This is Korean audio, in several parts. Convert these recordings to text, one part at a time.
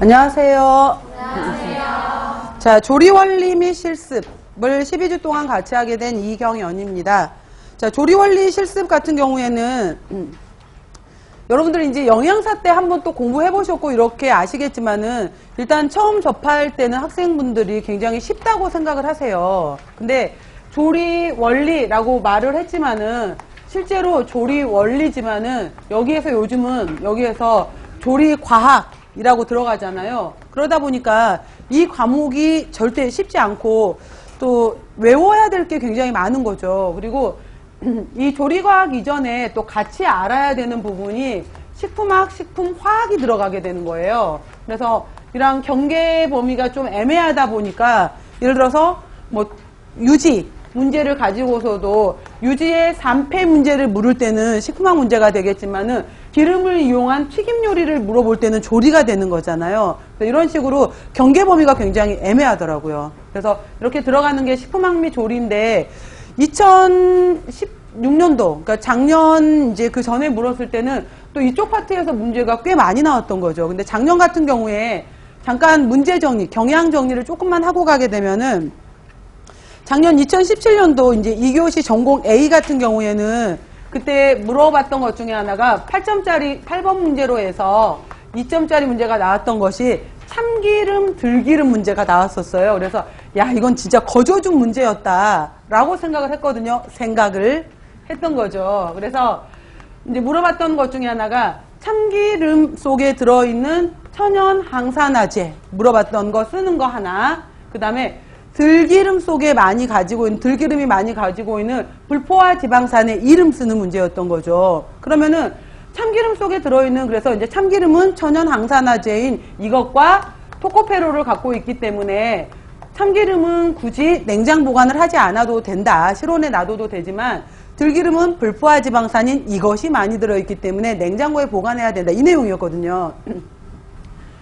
안녕하세요. 안녕하세요. 자, 조리원리 및 실습을 12주 동안 같이 하게 된 이경연입니다. 자, 조리원리 실습 같은 경우에는 여러분들이 이제 영양사 때 한번 또 공부해 보셨고 이렇게 아시겠지만은 일단 처음 접할 때는 학생분들이 굉장히 쉽다고 생각을 하세요. 근데 조리원리라고 말을 했지만은 실제로 조리원리지만은 여기에서 조리과학이라고 들어가잖아요. 그러다 보니까 이 과목이 절대 쉽지 않고 또 외워야 될 게 굉장히 많은 거죠. 그리고 이 조리과학 이전에 또 같이 알아야 되는 부분이 식품학, 식품화학이 들어가게 되는 거예요. 그래서 이런 경계 범위가 좀 애매하다 보니까 예를 들어서 뭐 유지 문제를 가지고서도 유지의 3패 문제를 물을 때는 식품학 문제가 되겠지만은 기름을 이용한 튀김 요리를 물어볼 때는 조리가 되는 거잖아요. 이런 식으로 경계 범위가 굉장히 애매하더라고요. 그래서 이렇게 들어가는 게 식품학 및 조리인데 2016년도, 그러니까 작년 이제 그 전에 물었을 때는 또 이쪽 파트에서 문제가 꽤 많이 나왔던 거죠. 근데 작년 같은 경우에 잠깐 문제 정리, 경향 정리를 조금만 하고 가게 되면은 작년 2017년도 이제 2교시 전공 A 같은 경우에는 그때 물어봤던 것 중에 하나가 8점짜리 8번 문제로 해서 2점짜리 문제가 나왔던 것이 참기름, 들기름 문제가 나왔었어요. 그래서 야, 이건 진짜 거저준 문제였다라고 생각을 했거든요. 생각을 했던 거죠. 그래서 이제 물어봤던 것 중에 하나가 참기름 속에 들어있는 천연 항산화제 물어봤던 거 쓰는 거 하나, 그 다음에 들기름이 많이 가지고 있는 불포화 지방산의 이름 쓰는 문제였던 거죠. 그러면은 참기름 속에 들어있는, 그래서 이제 참기름은 천연 항산화제인 이것과 토코페롤을 갖고 있기 때문에 참기름은 굳이 냉장 보관을 하지 않아도 된다. 실온에 놔둬도 되지만 들기름은 불포화 지방산인 이것이 많이 들어있기 때문에 냉장고에 보관해야 된다. 이 내용이었거든요.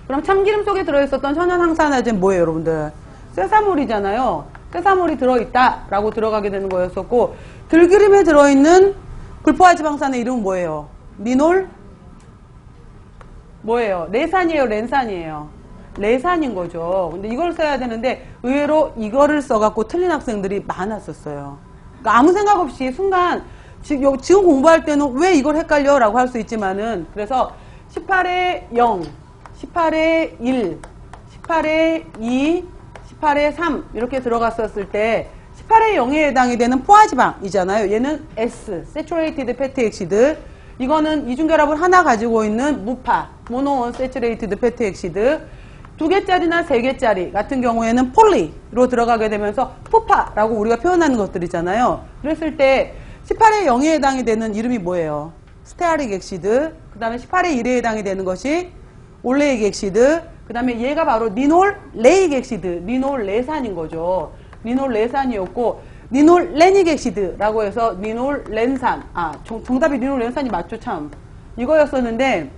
그럼 참기름 속에 들어있었던 천연 항산화제는 뭐예요, 여러분들? 쇠사물이잖아요. 쇠사물이 들어있다라고 들어가게 되는 거였었고, 들기름에 들어있는 불포화 지방산의 이름은 뭐예요? 리놀? 뭐예요? 레산이에요, 렌산이에요? 레산인 거죠. 근데 이걸 써야 되는데 의외로 이거를 써갖고 틀린 학생들이 많았었어요. 그러니까 아무 생각 없이 순간 지금 공부할 때는 왜 이걸 헷갈려? 라고 할 수 있지만은, 그래서 18에 0, 18에 1, 18에 2, 18에 3 이렇게 들어갔었을 때 18에 0에 해당이 되는 포화지방이잖아요. 얘는 S, Saturated Fatty Acid. 이거는 이중결합을 하나 가지고 있는 무파, Monounsaturated Fatty Acid. 2개짜리나 3개짜리 같은 경우에는 폴리로 들어가게 되면서 푸파라고 우리가 표현하는 것들이잖아요. 그랬을 때 18에 0에 해당이 되는 이름이 뭐예요? 스테아릭 액시드. 그 다음에 18에 1에 해당이 되는 것이 올레익 액시드. 그 다음에 얘가 바로 리놀 레익 액시드, 리놀 레산인 거죠. 리놀 레산이었고, 리놀 레닉 액시드라고 해서 리놀 렌산. 정답이 리놀 렌산이 맞죠, 참. 이거였었는데,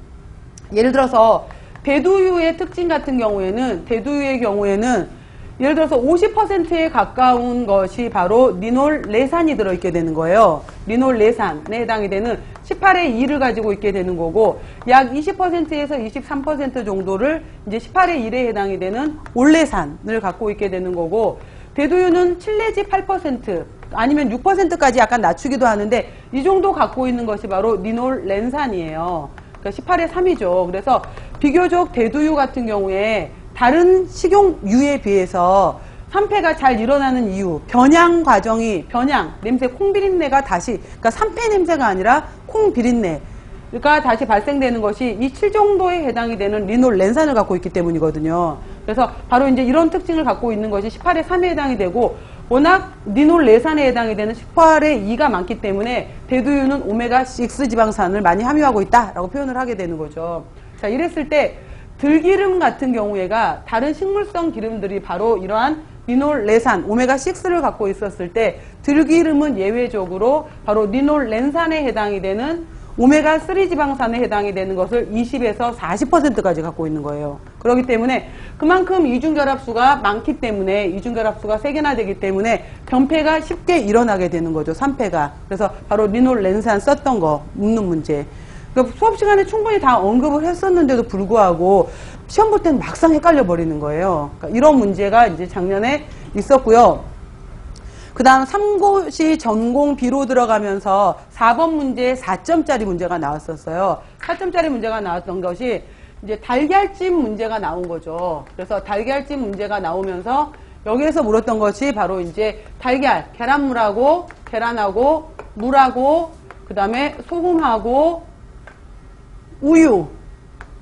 예를 들어서 대두유의 특징 같은 경우에는, 예를 들어서 50%에 가까운 것이 바로 리놀 레산이 들어있게 되는 거예요. 리놀 레산에 해당이 되는 18에 2를 가지고 있게 되는 거고, 약 20%에서 23% 정도를 이제 18에 1에 해당이 되는 올레산을 갖고 있게 되는 거고, 대두유는 7 내지 8% 아니면 6%까지 약간 낮추기도 하는데 이 정도 갖고 있는 것이 바로 리놀 렌산이에요. 그러니까 18에 3이죠. 그래서 비교적 대두유 같은 경우에 다른 식용유에 비해서 산패가 잘 일어나는 이유, 변양 과정이, 냄새, 콩비린내가 그러니까 산패 냄새가 아니라 콩비린내가 다시 발생되는 것이 이 7 정도에 해당이 되는 리놀 렌산을 갖고 있기 때문이거든요. 그래서 바로 이제 이런 특징을 갖고 있는 것이 18에 3에 해당이 되고, 워낙 리놀 레산에 해당이 되는 18에 2가 많기 때문에 대두유는 오메가6 지방산을 많이 함유하고 있다라고 표현을 하게 되는 거죠. 자, 이랬을 때 들기름 같은 경우에가 다른 식물성 기름들이 바로 이러한 리놀 레산, 오메가6를 갖고 있었을 때 들기름은 예외적으로 바로 리놀 렌산에 해당이 되는 오메가3 지방산에 해당이 되는 것을 20에서 40%까지 갖고 있는 거예요. 그렇기 때문에 그만큼 이중결합수가 많기 때문에, 이중결합수가 3개나 되기 때문에 변폐가 쉽게 일어나게 되는 거죠. 산패가. 그래서 바로 리놀 렌산 썼던 거 묻는 문제. 그러니까 수업 시간에 충분히 다 언급을 했었는데도 불구하고 시험 볼 때는 막상 헷갈려 버리는 거예요. 그러니까 이런 문제가 이제 작년에 있었고요. 그 다음 3고시 전공 B로 들어가면서 4번 문제에 4점짜리 문제가 나왔었어요. 4점짜리 문제가 나왔던 것이 이제 달걀찜 문제가 나온 거죠. 그래서 달걀찜 문제가 나오면서 여기에서 물었던 것이 바로 이제 달걀, 계란물하고 계란하고 물하고 그 다음에 소금하고 우유,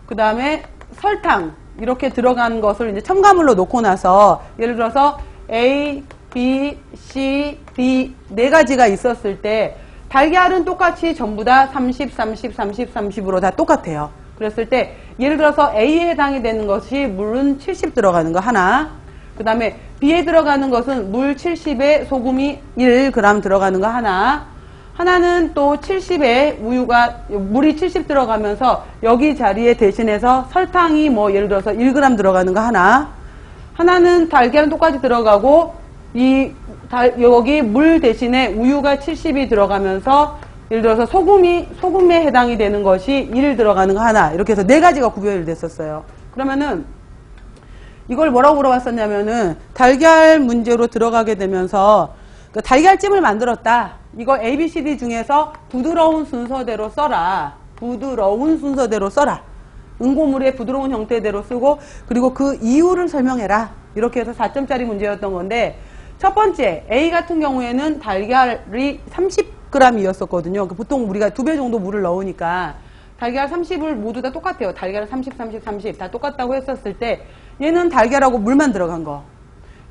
그 다음에 설탕 이렇게 들어간 것을 이제 첨가물로 놓고 나서 예를 들어서 A, B, C, D 네 가지가 있었을 때 달걀은 똑같이 전부 다 30, 30, 30, 30으로 다 똑같아요. 그랬을 때 예를 들어서 A에 해당이 되는 것이 물은 70 들어가는 거 하나, 그 다음에 B에 들어가는 것은 물 70에 소금이 1g 들어가는 거 하나, 하나는 또 70에 우유가 물이 70 들어가면서 여기 자리에 대신해서 설탕이 뭐 예를 들어서 1g 들어가는 거 하나, 하나는 달걀은 똑같이 들어가고 여기 물 대신에 우유가 70이 들어가면서 예를 들어서 소금에 해당이 되는 것이 1 들어가는 거 하나, 이렇게 해서 네 가지가 구별이 됐었어요. 그러면은 이걸 뭐라고 물어봤었냐면은 달걀 문제로 들어가게 되면서 그 달걀찜을 만들었다. 이거 A, B, C, D 중에서 부드러운 순서대로 써라. 부드러운 순서대로 써라. 응고물의 부드러운 형태대로 쓰고 그리고 그 이유를 설명해라. 이렇게 해서 4점짜리 문제였던 건데 첫 번째 A 같은 경우에는 달걀이 30g이었었거든요. 보통 우리가 2배 정도 물을 넣으니까 달걀 30을 모두 다 똑같아요. 달걀 30, 30, 30 다 똑같다고 했었을 때 얘는 달걀하고 물만 들어간 거,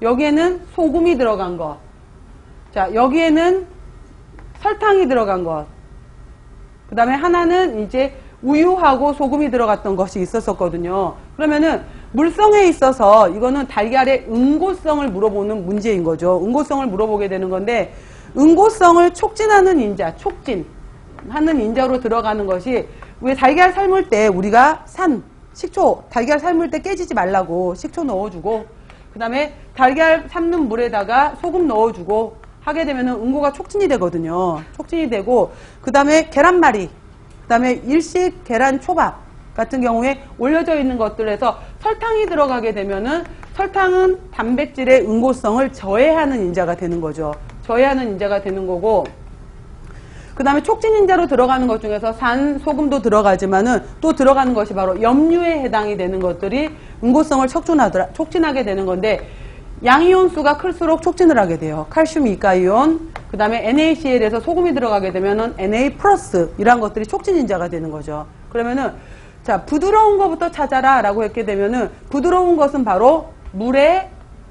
여기에는 소금이 들어간 거, 자 여기에는 설탕이 들어간 것, 그 다음에 하나는 이제 우유하고 소금이 들어갔던 것이 있었었거든요. 그러면은 물성에 있어서 이거는 달걀의 응고성을 물어보는 문제인 거죠. 응고성을 물어보게 되는 건데 응고성을 촉진하는 인자, 촉진하는 인자로 들어가는 것이 왜 달걀 삶을 때 우리가 식초, 달걀 삶을 때 깨지지 말라고 식초 넣어주고 그 다음에 달걀 삶는 물에다가 소금 넣어주고 하게 되면은 응고가 촉진이 되거든요. 촉진이 되고 그 다음에 계란말이, 그 다음에 일식 계란 초밥 같은 경우에 올려져 있는 것들에서 설탕이 들어가게 되면은 설탕은 단백질의 응고성을 저해하는 인자가 되는 거죠. 저해하는 인자가 되는 거고 그 다음에 촉진 인자로 들어가는 것 중에서 산, 소금도 들어가지만은 또 들어가는 것이 바로 염류에 해당이 되는 것들이 응고성을 촉진하게 되는 건데 양이온 수가 클수록 촉진을 하게 돼요. 칼슘 이가이온, 그 다음에 NaCl에서 소금이 들어가게 되면은 Na 플러스 이런 것들이 촉진 인자가 되는 거죠. 그러면은 자 부드러운 것부터 찾아라 라고 했게 되면은 부드러운 것은 바로 물에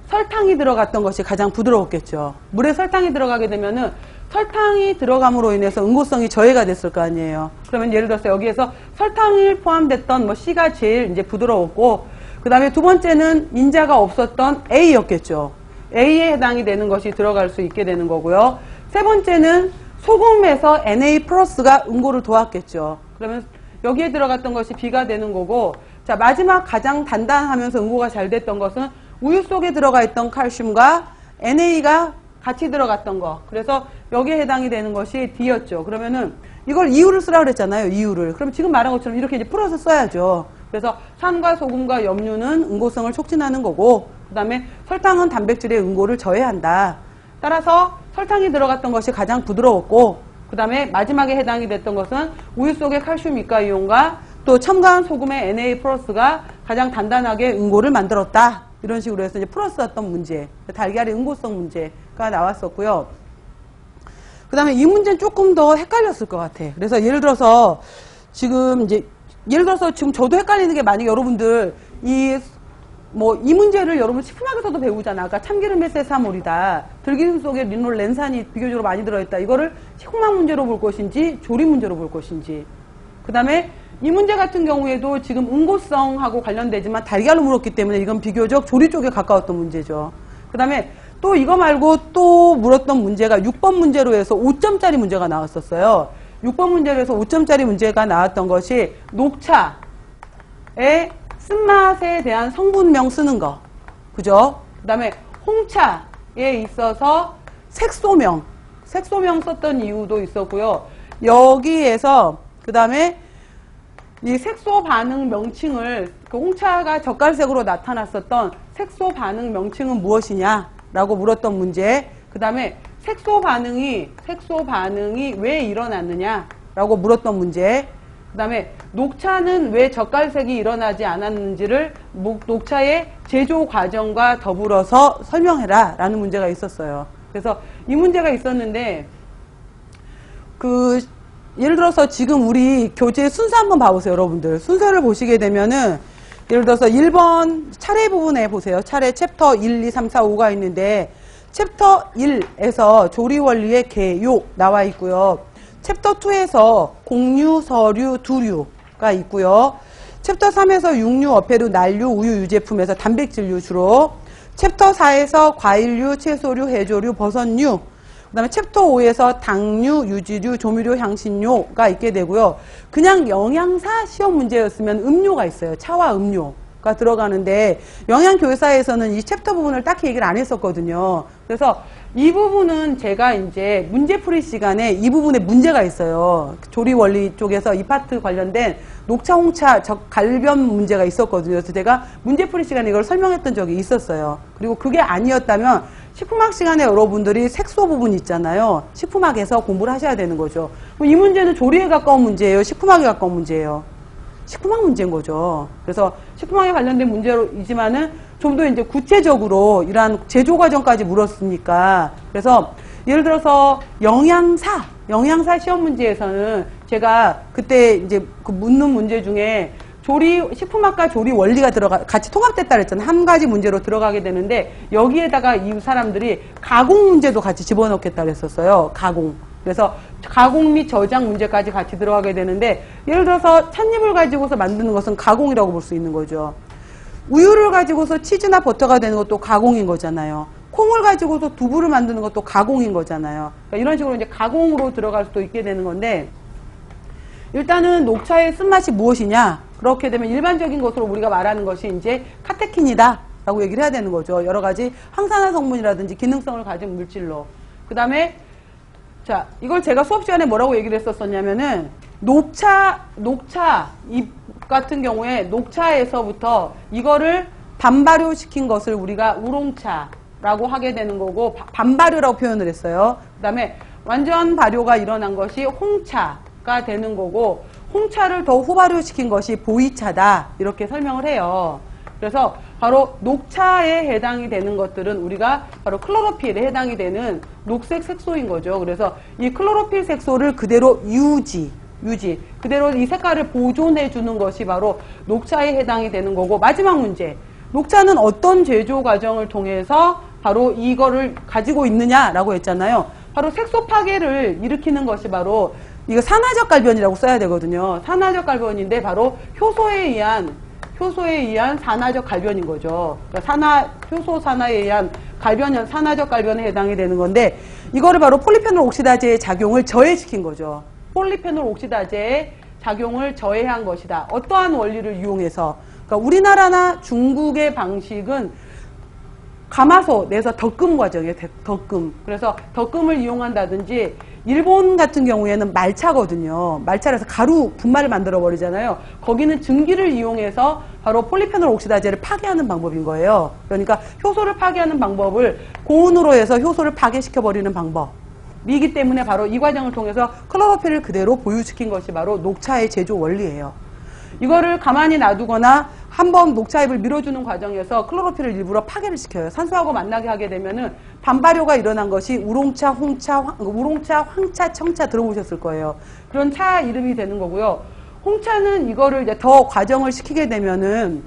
설탕이 들어갔던 것이 가장 부드러웠겠죠. 물에 설탕이 들어가게 되면은 설탕이 들어감으로 인해서 응고성이 저해가 됐을 거 아니에요. 그러면 예를 들어서 여기에서 설탕을 포함됐던 뭐 C가 제일 이제 부드러웠고 그 다음에 두 번째는 인자가 없었던 A였겠죠. A에 해당이 되는 것이 들어갈 수 있게 되는 거고요. 세 번째는 소금에서 Na 플러스가 응고를 도왔겠죠. 그러면 여기에 들어갔던 것이 B가 되는 거고 자 마지막 가장 단단하면서 응고가 잘 됐던 것은 우유 속에 들어가 있던 칼슘과 NA가 같이 들어갔던 거. 그래서 여기에 해당이 되는 것이 D였죠. 그러면은 이걸 이유를 쓰라고 그랬잖아요. 이유를. 그럼 지금 말한 것처럼 이렇게 이제 풀어서 써야죠. 그래서 산과 소금과 염류는 응고성을 촉진하는 거고 그 다음에 설탕은 단백질의 응고를 저해한다. 따라서 설탕이 들어갔던 것이 가장 부드러웠고 그 다음에 마지막에 해당이 됐던 것은 우유 속의 칼슘 이가이온과 또 첨가한 소금의 Na 플러스가 가장 단단하게 응고를 만들었다. 이런 식으로 해서 이제 풀었었던 문제, 달걀의 응고성 문제가 나왔었고요. 그 다음에 이 문제는 조금 더 헷갈렸을 것 같아. 그래서 예를 들어서 지금 저도 헷갈리는 게 만약에 여러분들 이 문제를 여러분 식품학에서도 배우잖아. 아까 참기름의 세사몰이다. 들기름 속에 리놀 렌산이 비교적으로 많이 들어있다. 이거를 식품학 문제로 볼 것인지 조리 문제로 볼 것인지. 그 다음에 이 문제 같은 경우에도 지금 응고성하고 관련되지만 달걀로 물었기 때문에 이건 비교적 조리 쪽에 가까웠던 문제죠. 그 다음에 또 이거 말고 또 물었던 문제가 6번 문제로 해서 5점짜리 문제가 나왔었어요. 6번 문제로 해서 5점짜리 문제가 나왔던 것이 녹차의 쓴맛에 대한 성분명 쓰는 거. 그죠? 그 다음에 홍차에 있어서 색소명 썼던 이유도 있었고요. 여기에서 그 다음에 이 색소 반응 명칭을 그 홍차가 젓갈색으로 나타났었던 색소 반응 명칭은 무엇이냐라고 물었던 문제. 그 다음에 색소 반응이 왜 일어났느냐라고 물었던 문제. 그 다음에 녹차는 왜 젓갈색이 일어나지 않았는지를 녹차의 제조 과정과 더불어서 설명해라 라는 문제가 있었어요. 그래서 이 문제가 있었는데 예를 들어서 지금 우리 교재 순서 한번 봐보세요, 여러분들. 순서를 보시게 되면은 예를 들어서 1번 차례 부분에 보세요. 차례 챕터 1, 2, 3, 4, 5가 있는데 챕터 1에서 조리 원리의 개요 나와 있고요. 챕터 2에서 곡류, 서류, 두류가 있고요. 챕터 3에서 육류, 어패류, 난류, 우유, 유제품에서 단백질류 주로. 챕터 4에서 과일류, 채소류, 해조류, 버섯류. 그 다음에 챕터 5에서 당류, 유지류, 조미료, 향신료가 있게 되고요. 그냥 영양사 시험 문제였으면 음료가 있어요. 차와 음료가 들어가는데 영양교사에서는 이 챕터 부분을 딱히 얘기를 안 했었거든요. 그래서 이 부분은 제가 이제 문제풀이 시간에 이 부분에 문제가 있어요. 조리 원리 쪽에서 이 파트 관련된 녹차, 홍차, 갈변 문제가 있었거든요. 그래서 제가 문제풀이 시간에 이걸 설명했던 적이 있었어요. 그리고 그게 아니었다면 식품학 시간에 여러분들이 색소 부분 있잖아요. 식품학에서 공부를 하셔야 되는 거죠. 이 문제는 조리에 가까운 문제예요? 식품학에 가까운 문제예요? 식품학 문제인 거죠. 그래서 식품학에 관련된 문제이지만은 좀 더 이제 구체적으로 이러한 제조 과정까지 물었으니까. 그래서 예를 들어서 영양사 시험 문제에서는 제가 그때 이제 그 묻는 문제 중에 식품학과 조리 원리가 같이 통합됐다 그랬잖아요. 한 가지 문제로 들어가게 되는데 여기에다가 이 사람들이 가공 문제도 같이 집어넣겠다 그랬었어요. 가공. 그래서 가공 및 저장 문제까지 같이 들어가게 되는데 예를 들어서 찻잎을 가지고서 만드는 것은 가공이라고 볼 수 있는 거죠. 우유를 가지고서 치즈나 버터가 되는 것도 가공인 거잖아요. 콩을 가지고서 두부를 만드는 것도 가공인 거잖아요. 그러니까 이런 식으로 이제 가공으로 들어갈 수도 있게 되는 건데 일단은 녹차의 쓴맛이 무엇이냐? 그렇게 되면 일반적인 것으로 우리가 말하는 것이 이제 카테킨이다 라고 얘기를 해야 되는 거죠. 여러 가지 항산화 성분이라든지 기능성을 가진 물질로. 그 다음에 자, 이걸 제가 수업 시간에 뭐라고 얘기를 했었냐면은 녹차 잎 같은 경우에 녹차에서부터 이거를 반발효시킨 것을 우리가 우롱차라고 하게 되는 거고 반발효라고 표현을 했어요. 그 다음에 완전 발효가 일어난 것이 홍차가 되는 거고 홍차를 더 후발효시킨 것이 보이차다 이렇게 설명을 해요. 그래서 바로 녹차에 해당이 되는 것들은 우리가 바로 클로로필에 해당이 되는 녹색 색소인 거죠. 그래서 이 클로로필 색소를 그대로 유지 그대로 이 색깔을 보존해 주는 것이 바로 녹차에 해당이 되는 거고 마지막 문제 녹차는 어떤 제조 과정을 통해서 바로 이거를 가지고 있느냐라고 했잖아요. 바로 색소 파괴를 일으키는 것이 바로 이거 산화적 갈변이라고 써야 되거든요. 산화적 갈변인데 바로 효소에 의한 산화적 갈변인 거죠. 그러니까 효소 산화에 의한 산화적 갈변에 해당이 되는 건데 이거를 바로 폴리페놀 옥시다제의 작용을 저해시킨 거죠. 폴리페놀 옥시다제의 작용을 저해한 것이다. 어떠한 원리를 이용해서. 그러니까 우리나라나 중국의 방식은 가마솥 내서 덕금 과정이에요. 덕금. 그래서 덕금을 이용한다든지 일본 같은 경우에는 말차거든요. 말차라서 가루 분말을 만들어 버리잖아요. 거기는 증기를 이용해서 바로 폴리페놀 옥시다제를 파괴하는 방법인 거예요. 그러니까 효소를 파괴하는 방법을 고온으로 해서 효소를 파괴시켜 버리는 방법이기 때문에 바로 이 과정을 통해서 클로로필을 그대로 보유시킨 것이 바로 녹차의 제조 원리예요. 이거를 가만히 놔두거나 한번 녹차잎을 밀어주는 과정에서 클로로필을 일부러 파괴를 시켜요. 산소하고 만나게 하게 되면은 반발효가 일어난 것이 우롱차, 황차, 청차 들어보셨을 거예요. 그런 차 이름이 되는 거고요. 홍차는 이거를 이제 더 과정을 시키게 되면은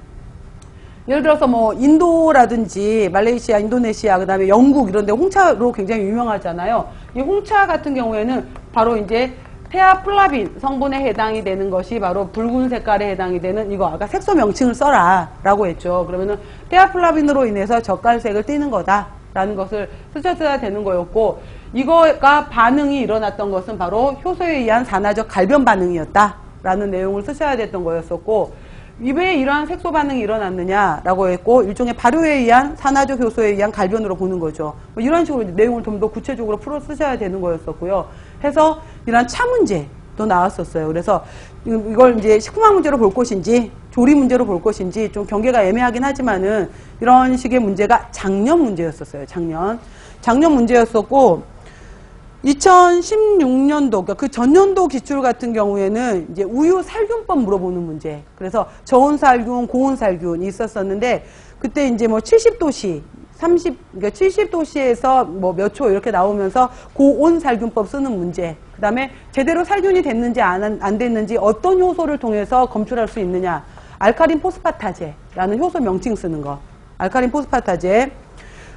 예를 들어서 뭐 인도라든지 말레이시아, 인도네시아, 그 다음에 영국 이런 데 홍차로 굉장히 유명하잖아요. 이 홍차 같은 경우에는 바로 이제 테아플라빈 성분에 해당이 되는 것이 바로 붉은 색깔에 해당이 되는 이거 아까 색소 명칭을 써라 라고 했죠. 그러면은 테아플라빈으로 인해서 젓갈색을 띠는 거다 라는 것을 쓰셔야 되는 거였고 이거가 반응이 일어났던 것은 바로 효소에 의한 산화적 갈변 반응이었다 라는 내용을 쓰셔야 됐던 거였었고 왜 이러한 색소 반응이 일어났느냐라고 했고 일종의 발효에 의한 산화적 효소에 의한 갈변으로 보는 거죠. 뭐 이런 식으로 내용을 좀 더 구체적으로 풀어 쓰셔야 되는 거였었고요. 해서 이러한 차 문제 또 나왔었어요. 그래서 이걸 이제 식품학 문제로 볼 것인지 조리 문제로 볼 것인지 좀 경계가 애매하긴 하지만은 이런 식의 문제가 작년 문제였었어요. 작년 문제였었고 2016년도 그러니까 그 전년도 기출 같은 경우에는 이제 우유 살균법 물어보는 문제. 그래서 저온 살균, 고온 살균이 있었었는데 그때 이제 뭐 70도씨 그러니까 70도씨에서 뭐 몇 초 이렇게 나오면서 고온 살균법 쓰는 문제. 그 다음에 제대로 살균이 됐는지 안 됐는지 어떤 효소를 통해서 검출할 수 있느냐. 알카린 포스파타제라는 효소 명칭 쓰는 거. 알카린 포스파타제.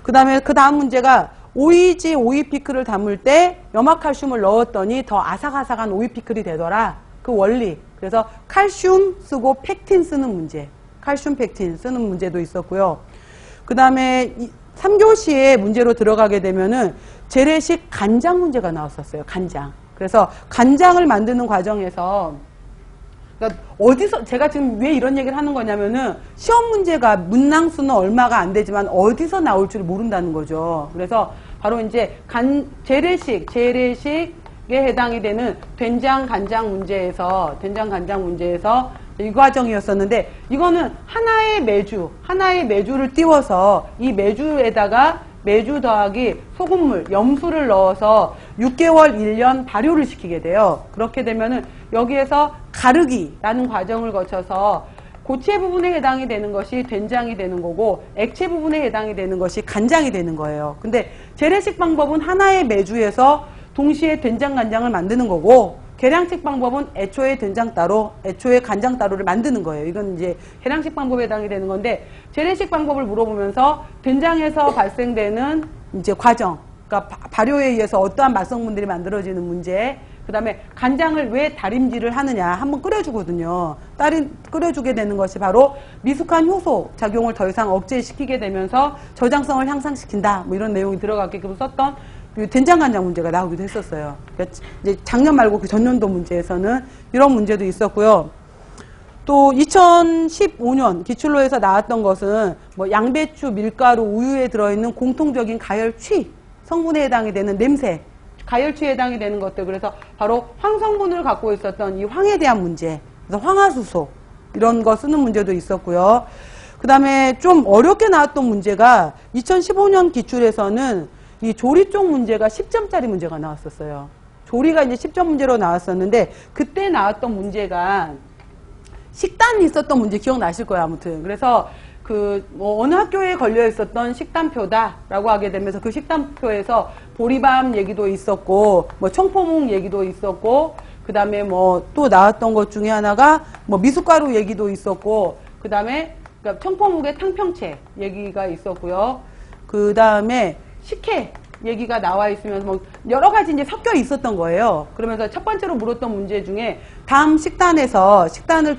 그 다음 문제가 오이지 오이피클을 담을 때 염화칼슘을 넣었더니 더 아삭아삭한 오이피클이 되더라. 그 원리. 그래서 칼슘 쓰고 팩틴 쓰는 문제. 칼슘 팩틴 쓰는 문제도 있었고요. 그 다음에 3교시에 문제로 들어가게 되면은 재래식 간장 문제가 나왔었어요. 간장. 그래서 간장을 만드는 과정에서 그러니까 어디서 제가 지금 왜 이런 얘기를 하는 거냐면은 시험 문제가 문항수는 얼마가 안 되지만 어디서 나올 줄 모른다는 거죠. 그래서 바로 이제 재래식에 해당이 되는 된장 간장 문제에서 이 과정이었었는데 이거는 하나의 메주를 띄워서 이 메주에다가 메주 더하기 소금물, 염수를 넣어서 6개월, 1년 발효를 시키게 돼요. 그렇게 되면은 여기에서 가르기라는 과정을 거쳐서 고체 부분에 해당이 되는 것이 된장이 되는 거고 액체 부분에 해당이 되는 것이 간장이 되는 거예요. 근데 재래식 방법은 하나의 메주에서 동시에 된장, 간장을 만드는 거고 계량식 방법은 애초에 된장 따로, 애초에 간장 따로를 만드는 거예요. 이건 이제 계량식 방법에 해당이 되는 건데 재래식 방법을 물어보면서 된장에서 발생되는 이제 과정, 그러니까 발효에 의해서 어떠한 맛성분들이 만들어지는 문제, 그 다음에 간장을 왜 다림질을 하느냐 한번 끓여주거든요. 끓여주게 되는 것이 바로 미숙한 효소 작용을 더 이상 억제시키게 되면서 저장성을 향상시킨다. 뭐 이런 내용이 들어가게끔 썼던 된장간장 문제가 나오기도 했었어요. 그러니까 이제 작년 말고 그 전년도 문제에서는 이런 문제도 있었고요. 또 2015년 기출로에서 나왔던 것은 뭐 양배추, 밀가루, 우유에 들어있는 공통적인 가열취 성분에 해당이 되는 냄새, 가열취에 해당이 되는 것들. 그래서 바로 황성분을 갖고 있었던 이 황에 대한 문제, 그래서 황화수소 이런 거 쓰는 문제도 있었고요. 그 다음에 좀 어렵게 나왔던 문제가 2015년 기출에서는 이 조리 쪽 문제가 10점짜리 문제가 나왔었어요. 조리가 이제 10점 문제로 나왔었는데 그때 나왔던 문제가 식단이 있었던 문제 기억나실 거예요. 아무튼 그래서 뭐 어느 학교에 걸려 있었던 식단표다라고 하게 되면서 그 식단표에서 보리밥 얘기도 있었고 뭐 청포묵 얘기도 있었고 그 다음에 뭐 또 나왔던 것 중에 하나가 뭐 미숫가루 얘기도 있었고 그 다음에 그러니까 청포묵의 탕평채 얘기가 있었고요. 그 다음에 식혜 얘기가 나와 있으면서 뭐 여러 가지 이제 섞여 있었던 거예요. 그러면서 첫 번째로 물었던 문제 중에 다음 식단을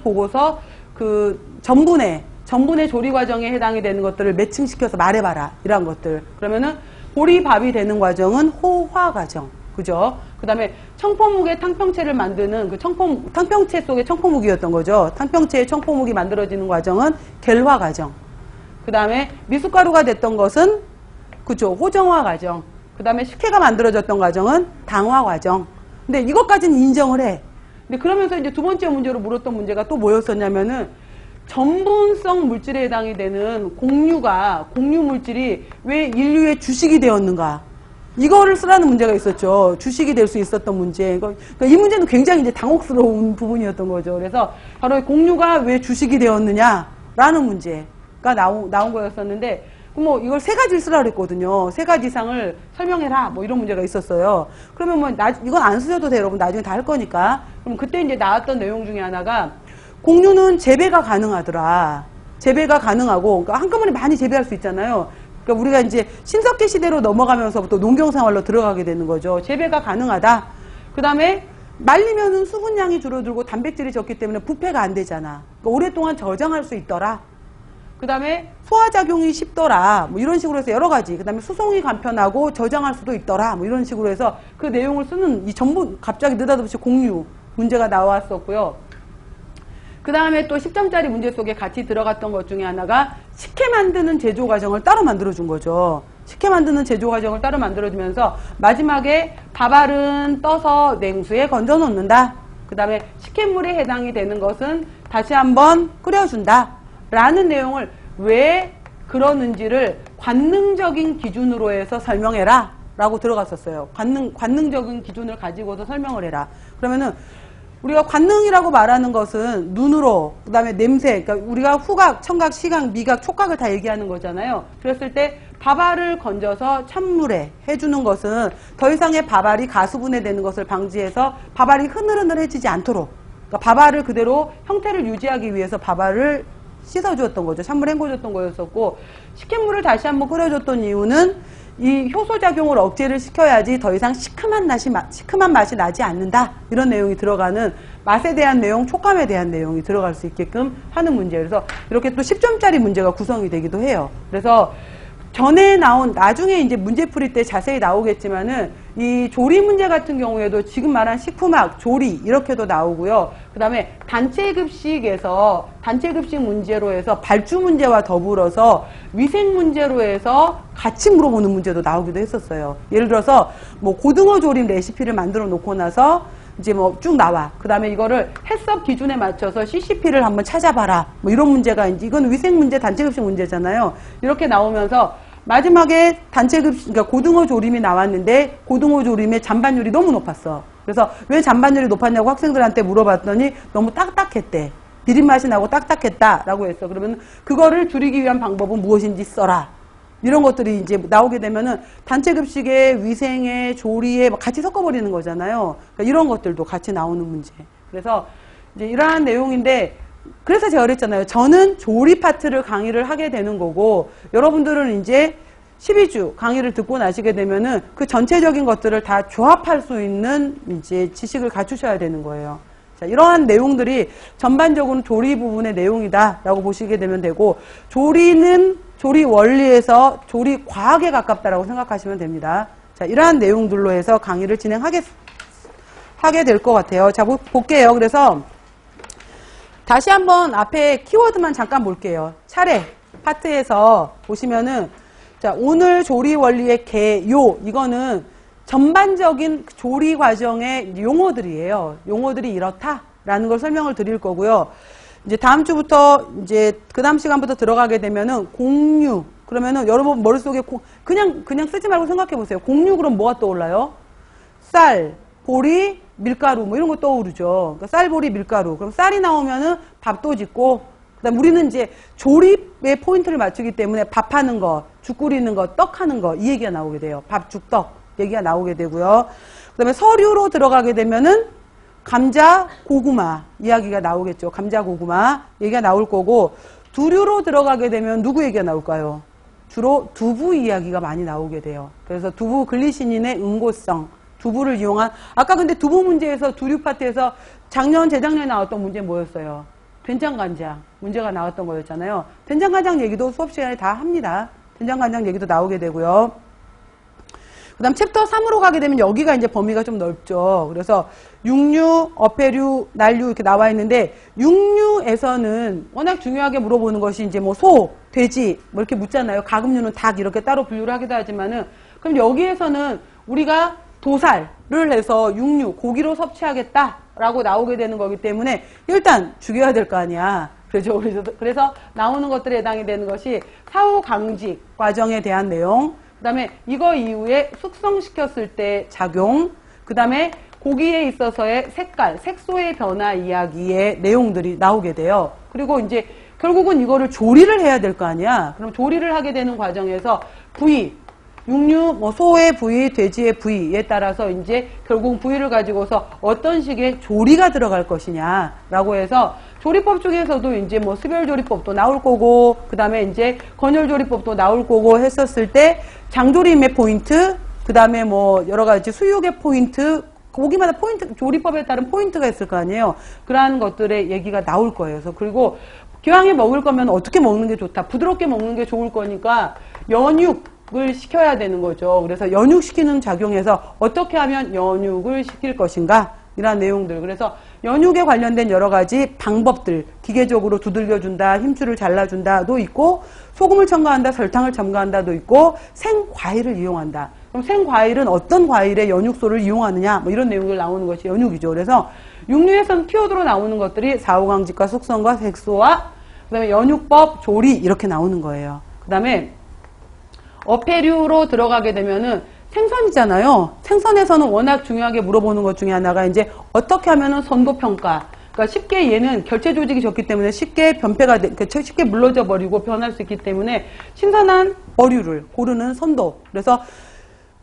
보고서 그 전분의 조리 과정에 해당이 되는 것들을 매칭시켜서 말해봐라. 이런 것들. 그러면은 보리밥이 되는 과정은 호화 과정. 그죠? 그 다음에 청포묵의 탕평채를 만드는 그 탕평채 속에 청포묵이었던 거죠. 탕평채에 청포묵이 만들어지는 과정은 겔화 과정. 그 다음에 미숫가루가 됐던 것은 그죠. 호정화 과정. 그 다음에 식혜가 만들어졌던 과정은 당화 과정. 근데 이것까지는 인정을 해. 근데 그러면서 이제 두 번째 문제로 물었던 문제가 또 뭐였었냐면은 전분성 물질에 해당이 되는 공유 물질이 왜 인류의 주식이 되었는가. 이거를 쓰라는 문제가 있었죠. 주식이 될 수 있었던 문제. 그러니까 이 문제는 굉장히 이제 당혹스러운 부분이었던 거죠. 그래서 바로 공유가 왜 주식이 되었느냐라는 문제가 나온 거였었는데 뭐 이걸 세 가지를 쓰라 그랬거든요. 세 가지 이상을 설명해라. 뭐 이런 문제가 있었어요. 그러면 뭐 이건 안 쓰셔도 돼요. 여러분 나중에 다 할 거니까. 그럼 그때 이제 나왔던 내용 중에 하나가 공유는 재배가 가능하더라. 재배가 가능하고 그러니까 한꺼번에 많이 재배할 수 있잖아요. 그러니까 우리가 이제 신석기 시대로 넘어가면서부터 농경생활로 들어가게 되는 거죠. 재배가 가능하다. 그 다음에 말리면은 수분량이 줄어들고 단백질이 적기 때문에 부패가 안 되잖아. 그러니까 오랫동안 저장할 수 있더라. 그 다음에 소화작용이 쉽더라. 뭐 이런 식으로 해서 여러 가지. 그 다음에 수송이 간편하고 저장할 수도 있더라. 뭐 이런 식으로 해서 그 내용을 쓰는 이 전부 갑자기 느닷없이 공유 문제가 나왔었고요. 그 다음에 또 10점짜리 문제 속에 같이 들어갔던 것 중에 하나가 식혜 만드는 제조 과정을 따로 만들어준 거죠. 식혜 만드는 제조 과정을 따로 만들어주면서 마지막에 밥알은 떠서 냉수에 건져 놓는다. 그 다음에 식혜물에 해당이 되는 것은 다시 한번 끓여준다 라는 내용을 왜 그러는지를 관능적인 기준으로 해서 설명해라 라고 들어갔었어요. 관능적인 기준을 가지고서 설명을 해라. 그러면은 우리가 관능이라고 말하는 것은 눈으로, 그 다음에 냄새, 그러니까 우리가 후각, 청각, 시각, 미각, 촉각을 다 얘기하는 거잖아요. 그랬을 때 밥알을 건져서 찬물에 해주는 것은 더 이상의 밥알이 가수분해되는 것을 방지해서 밥알이 흐늘흐늘해지지 않도록, 그러니까 밥알을 그대로 형태를 유지하기 위해서 밥알을 씻어주었던 거죠. 찬물에 헹궈줬던 거였었고, 식혜물을 다시 한번 끓여줬던 이유는 이 효소작용을 억제를 시켜야지 더 이상 시큼한 맛이 나지 않는다. 이런 내용이 들어가는 맛에 대한 내용, 촉감에 대한 내용이 들어갈 수 있게끔 하는 문제예요. 그래서 이렇게 또 10점짜리 문제가 구성이 되기도 해요. 그래서 전에 나중에 이제 문제 풀이 때 자세히 나오겠지만은 이 조리 문제 같은 경우에도 지금 말한 식품학, 조리 이렇게도 나오고요. 그 다음에 단체급식 문제로 해서 발주 문제와 더불어서 위생 문제로 해서 같이 물어보는 문제도 나오기도 했었어요. 예를 들어서 뭐 고등어 조림 레시피를 만들어 놓고 나서 이제 뭐 쭉 나와. 그 다음에 이거를 해썹 기준에 맞춰서 CCP를 한번 찾아봐라. 뭐 이런 문제가 이제 이건 위생 문제, 단체급식 문제잖아요. 이렇게 나오면서 마지막에 단체급식, 그러니까 고등어 조림이 나왔는데 고등어 조림의 잔반율이 너무 높았어. 그래서 왜 잔반율이 높았냐고 학생들한테 물어봤더니 너무 딱딱했대. 비린맛이 나고 딱딱했다라고 했어. 그러면 그거를 줄이기 위한 방법은 무엇인지 써라. 이런 것들이 이제 나오게 되면은 단체급식의 위생의 조리에 같이 섞어버리는 거잖아요. 그러니까 이런 것들도 같이 나오는 문제. 그래서 이제 이러한 내용인데, 그래서 제가 그랬잖아요. 저는 조리 파트를 강의를 하게 되는 거고, 여러분들은 이제 12주 강의를 듣고 나시게 되면은 그 전체적인 것들을 다 조합할 수 있는 이제 지식을 갖추셔야 되는 거예요. 자, 이러한 내용들이 전반적으로 조리 부분의 내용이다라고 보시게 되면 되고, 조리는 조리 원리에서 조리 과학에 가깝다라고 생각하시면 됩니다. 자, 이러한 내용들로 해서 강의를 하게 될 것 같아요. 자, 볼게요. 그래서 다시 한번 앞에 키워드만 잠깐 볼게요. 차례 파트에서 보시면은, 자, 오늘 조리 원리의 개요, 이거는 전반적인 조리 과정의 용어들이에요. 용어들이 이렇다라는 걸 설명을 드릴 거고요. 이제 다음 주부터 이제 그 다음 시간부터 들어가게 되면은 공유. 그러면은 여러분 머릿속에 그냥 쓰지 말고 생각해 보세요. 공유 그럼 뭐가 떠올라요? 쌀, 보리, 밀가루 뭐 이런 거 떠오르죠. 그러니까 쌀, 보리, 밀가루. 그럼 쌀이 나오면은 밥도 짓고, 그다음 우리는 이제 조립의 포인트를 맞추기 때문에 밥하는 거, 죽 끓이는 거, 떡하는 거 이 얘기가 나오게 돼요. 밥, 죽, 떡 얘기가 나오게 되고요. 그다음에 서류로 들어가게 되면은 감자, 고구마 이야기가 나오겠죠. 감자, 고구마 얘기가 나올 거고, 두류로 들어가게 되면 누구 얘기가 나올까요? 주로 두부 이야기가 많이 나오게 돼요. 그래서 두부 글리시닌의 응고성, 두부를 이용한, 아까 근데 두부 문제에서 두류 파트에서 재작년에 나왔던 문제 뭐였어요? 된장간장 문제가 나왔던 거였잖아요. 된장간장 얘기도 수업 시간에 다 합니다. 된장간장 얘기도 나오게 되고요. 그 다음 챕터 3으로 가게 되면 여기가 이제 범위가 좀 넓죠. 그래서 육류, 어패류, 난류 이렇게 나와 있는데, 육류에서는 워낙 중요하게 물어보는 것이 이제 뭐 소, 돼지 뭐 이렇게 묻잖아요. 가금류는 닭 이렇게 따로 분류를 하기도 하지만은, 그럼 여기에서는 우리가 도살을 해서 육류, 고기로 섭취하겠다라고 나오게 되는 거기 때문에 일단 죽여야 될 거 아니야. 그렇죠. 그래서 나오는 것들에 해당이 되는 것이 사후 강직 과정에 대한 내용, 그 다음에 이거 이후에 숙성시켰을 때 작용, 그 다음에 고기에 있어서의 색깔, 색소의 변화 이야기의 내용들이 나오게 돼요. 그리고 이제 결국은 이거를 조리를 해야 될 거 아니야. 그럼 조리를 하게 되는 과정에서 부위, 육류, 뭐 소의 부위, 돼지의 부위에 따라서 이제 결국 부위를 가지고서 어떤 식의 조리가 들어갈 것이냐라고 해서 조리법 중에서도 이제 뭐 수별조리법도 나올 거고, 그 다음에 이제 건열조리법도 나올 거고 했었을 때 장조림의 포인트, 그 다음에 뭐 여러 가지 수육의 포인트, 고기마다 포인트, 조리법에 따른 포인트가 있을 거 아니에요. 그러한 것들의 얘기가 나올 거예요. 그래서 그리고 기왕에 먹을 거면 어떻게 먹는 게 좋다, 부드럽게 먹는 게 좋을 거니까 연육을 시켜야 되는 거죠. 그래서 연육시키는 작용에서 어떻게 하면 연육을 시킬 것인가, 이런 내용들. 그래서 연육에 관련된 여러 가지 방법들, 기계적으로 두들겨준다, 힘줄을 잘라준다도 있고, 소금을 첨가한다, 설탕을 첨가한다도 있고, 생과일을 이용한다. 그럼 생과일은 어떤 과일의 연육소를 이용하느냐, 뭐 이런 내용들 나오는 것이 연육이죠. 그래서 육류에서는 키워드로 나오는 것들이 사후강직과 숙성과 색소와 그다음에 연육법, 조리 이렇게 나오는 거예요. 그다음에 어패류로 들어가게 되면은 생선이잖아요. 생선에서는 워낙 중요하게 물어보는 것 중에 하나가 이제 어떻게 하면은 선도평가. 그러니까 쉽게 얘는 결체 조직이 적기 때문에 쉽게 변폐가 쉽게 물러져 버리고 변할 수 있기 때문에 신선한 어류를 고르는 선도. 그래서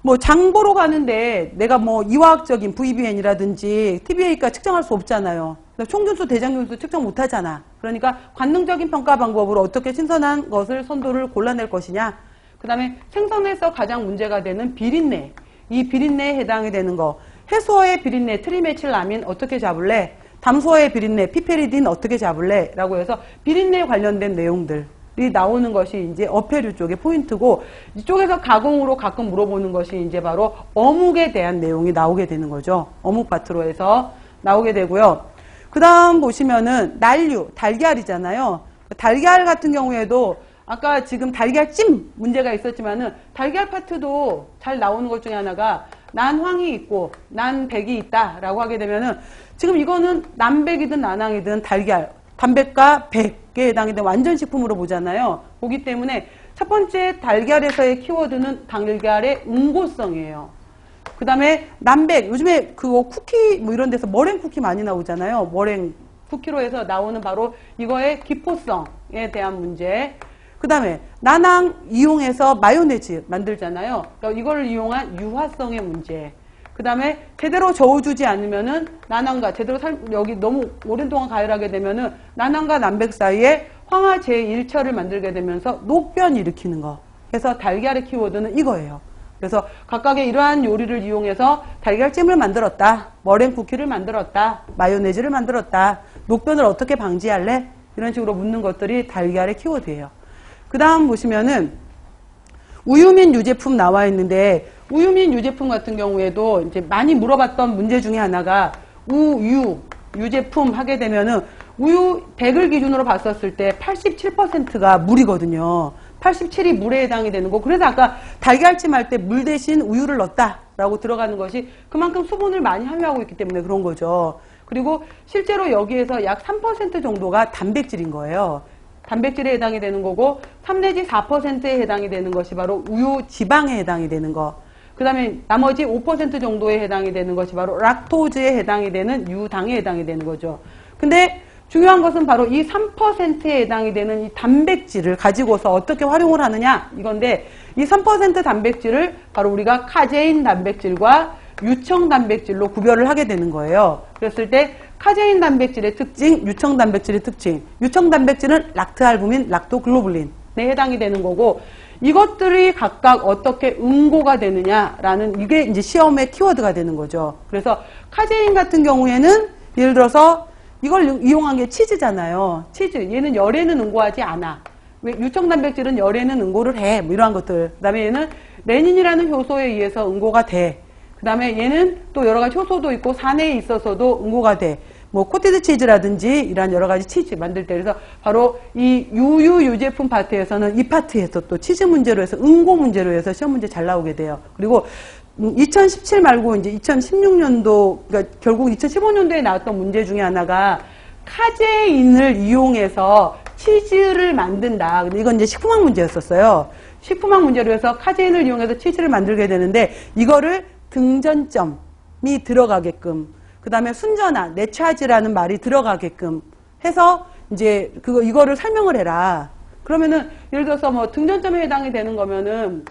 뭐 장 보러 가는데 내가 뭐 이화학적인 VBN이라든지 TBA가 측정할 수 없잖아요. 총균수, 대장균수 측정 못 하잖아. 그러니까 관능적인 평가 방법으로 어떻게 신선한 것을 선도를 골라낼 것이냐. 그 다음에 생선에서 가장 문제가 되는 비린내. 이 비린내에 해당이 되는 거. 해수어의 비린내, 트리메틸라민 어떻게 잡을래? 담수어의 비린내, 피페리딘 어떻게 잡을래? 라고 해서 비린내에 관련된 내용들이 나오는 것이 이제 어패류 쪽의 포인트고, 이쪽에서 가공으로 가끔 물어보는 것이 이제 바로 어묵에 대한 내용이 나오게 되는 거죠. 어묵 파트로 해서 나오게 되고요. 그 다음 보시면은 난류, 달걀이잖아요. 달걀 같은 경우에도 아까 지금 달걀찜 문제가 있었지만은 달걀 파트도 잘 나오는 것 중에 하나가 난황이 있고 난백이 있다라고 하게 되면은 지금 이거는 난백이든 난황이든 달걀, 단백과 백에 해당이 되는 완전 식품으로 보잖아요. 보기 때문에 첫 번째 달걀에서의 키워드는 달걀의 응고성이에요. 그 다음에 난백, 요즘에 그거 쿠키 뭐 이런 데서 머랭 쿠키 많이 나오잖아요. 머랭 쿠키로 해서 나오는 바로 이거의 기포성에 대한 문제. 그 다음에 난황 이용해서 마요네즈 만들잖아요. 그러니까 이걸 이용한 유화성의 문제. 그 다음에 제대로 저어주지 않으면은 난황과 제대로 여기 너무 오랜 동안 가열하게 되면은 난황과 난백 사이에 황화 제1철을 만들게 되면서 녹변 일으키는 거. 그래서 달걀의 키워드는 이거예요. 그래서 각각의 이러한 요리를 이용해서 달걀찜을 만들었다. 머랭 쿠키를 만들었다. 마요네즈를 만들었다. 녹변을 어떻게 방지할래? 이런 식으로 묻는 것들이 달걀의 키워드예요. 그 다음 보시면은 우유민 유제품 나와 있는데, 우유민 유제품 같은 경우에도 이제 많이 물어봤던 문제 중에 하나가 우유 유제품 하게 되면은 우유 100을 기준으로 봤었을 때 87%가 물이거든요. 87이 물에 해당이 되는 거. 그래서 아까 달걀찜 할 때 물 대신 우유를 넣었다라고 들어가는 것이 그만큼 수분을 많이 함유하고 있기 때문에 그런 거죠. 그리고 실제로 여기에서 약 3% 정도가 단백질인 거예요. 단백질에 해당이 되는 거고 3 내지 4%에 해당이 되는 것이 바로 우유 지방에 해당이 되는 거. 그 다음에 나머지 5% 정도에 해당이 되는 것이 바로 락토즈에 해당이 되는 유당에 해당이 되는 거죠. 근데 중요한 것은 바로 이 3%에 해당이 되는 이 단백질을 가지고서 어떻게 활용을 하느냐 이건데, 이 3% 단백질을 바로 우리가 카제인 단백질과 유청 단백질로 구별을 하게 되는 거예요. 그랬을 때 카제인 단백질의 특징, 유청 단백질의 특징. 유청 단백질은 락트알부민, 락토글로불린에 해당이 되는 거고, 이것들이 각각 어떻게 응고가 되느냐라는 이게 이제 시험의 키워드가 되는 거죠. 그래서 카제인 같은 경우에는 예를 들어서 이걸 이용한 게 치즈잖아요. 치즈. 얘는 열에는 응고하지 않아. 유청 단백질은 열에는 응고를 해. 뭐 이러한 것들. 그 다음에 얘는 레닌이라는 효소에 의해서 응고가 돼. 그 다음에 얘는 또 여러 가지 효소도 있고 산에 있어서도 응고가 돼. 뭐 코티드 치즈라든지 이런 여러 가지 치즈 만들 때, 그래서 바로 이 유유 유제품 파트에서는 이 파트에서 또 치즈 문제로 해서 응고 문제로 해서 시험 문제 잘 나오게 돼요. 그리고 2017 말고 이제 2016년도, 그러니까 결국 2015년도에 나왔던 문제 중에 하나가 카제인을 이용해서 치즈를 만든다. 근데 이건 이제 식품학 문제였었어요. 식품학 문제로 해서 카제인을 이용해서 치즈를 만들게 되는데, 이거를 등전점이 들어가게끔, 그 다음에 순전화, 네차지라는 말이 들어가게끔 해서 이제 이거를 설명을 해라. 그러면은 예를 들어서 뭐 등전점에 해당이 되는 거면은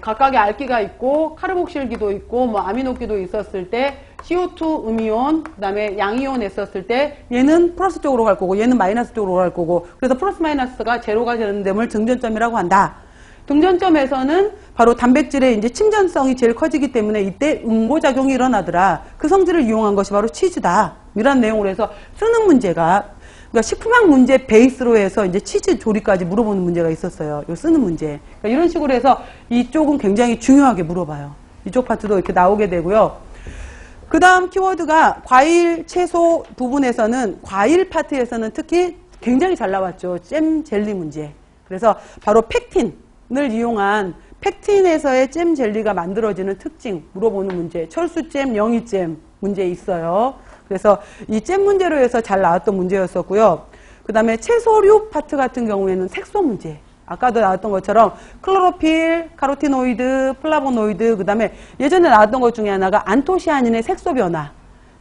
각각의 알기가 있고 카르복실기도 있고 뭐 아미노기도 있었을 때 CO2 음이온, 그 다음에 양이온 했었을 때 얘는 플러스 쪽으로 갈 거고 얘는 마이너스 쪽으로 갈 거고, 그래서 플러스 마이너스가 제로가 되는 점을 등전점이라고 한다. 등전점에서는 바로 단백질의 이제 침전성이 제일 커지기 때문에 이때 응고작용이 일어나더라. 그 성질을 이용한 것이 바로 치즈다. 이런 내용으로 해서 쓰는 문제가, 그러니까 식품학 문제 베이스로 해서 이제 치즈 조리까지 물어보는 문제가 있었어요. 이 쓰는 문제. 그러니까 이런 식으로 해서 이쪽은 굉장히 중요하게 물어봐요. 이쪽 파트도 이렇게 나오게 되고요. 그 다음 키워드가 과일, 채소 부분에서는, 과일 파트에서는 특히 굉장히 잘 나왔죠. 잼, 젤리 문제. 그래서 바로 팩틴을 이용한 팩틴에서의 잼 젤리가 만들어지는 특징 물어보는 문제. 철수잼, 영희잼 문제 있어요. 그래서 이 잼 문제로 해서 잘 나왔던 문제였었고요. 그 다음에 채소류 파트 같은 경우에는 색소 문제. 아까도 나왔던 것처럼 클로로필, 카로티노이드, 플라보노이드, 그 다음에 예전에 나왔던 것 중에 하나가 안토시아닌의 색소 변화.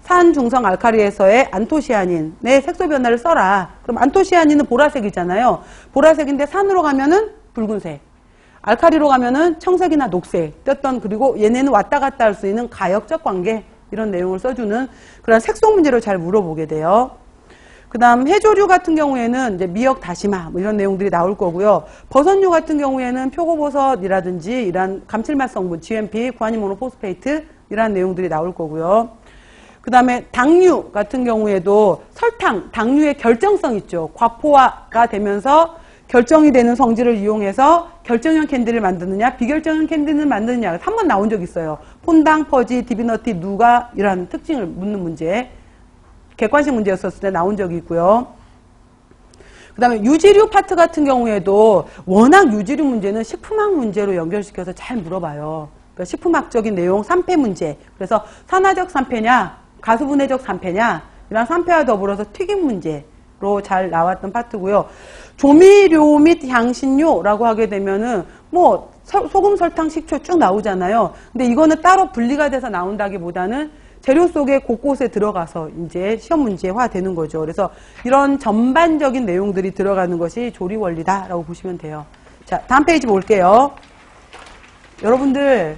산 중성 알칼리에서의 안토시아닌의 색소 변화를 써라. 그럼 안토시아닌은 보라색이잖아요. 보라색인데 산으로 가면은 붉은색. 알칼리로 가면은 청색이나 녹색 떴던, 그리고 얘네는 왔다 갔다 할 수 있는 가역적 관계, 이런 내용을 써주는 그런 색소 문제를 잘 물어보게 돼요. 그 다음 해조류 같은 경우에는 이제 미역, 다시마 뭐 이런 내용들이 나올 거고요. 버섯류 같은 경우에는 표고버섯이라든지 이런 감칠맛 성분 GMP, 구아니모노포스페이트 이런 내용들이 나올 거고요. 그 다음에 당류 같은 경우에도 설탕, 당류의 결정성 있죠. 과포화가 되면서 결정이 되는 성질을 이용해서 결정형 캔디를 만드느냐, 비결정형 캔디를 만드느냐 한 번 나온 적 있어요. 폰당, 퍼지, 디비너티, 누가 이런 특징을 묻는 문제. 객관식 문제였었을 때 나온 적이 있고요. 그 다음에 유지류 파트 같은 경우에도 워낙 유지류 문제는 식품학 문제로 연결시켜서 잘 물어봐요. 그러니까 식품학적인 내용 3패 문제. 그래서 산화적 3패냐, 가수분해적 3패냐, 이런 3패와 더불어서 튀김 문제로 잘 나왔던 파트고요. 조미료 및 향신료라고 하게 되면은 뭐 소금, 설탕, 식초 쭉 나오잖아요. 근데 이거는 따로 분리가 돼서 나온다기보다는 재료 속에 곳곳에 들어가서 이제 시험 문제화 되는 거죠. 그래서 이런 전반적인 내용들이 들어가는 것이 조리 원리다라고 보시면 돼요. 자, 다음 페이지 볼게요. 여러분들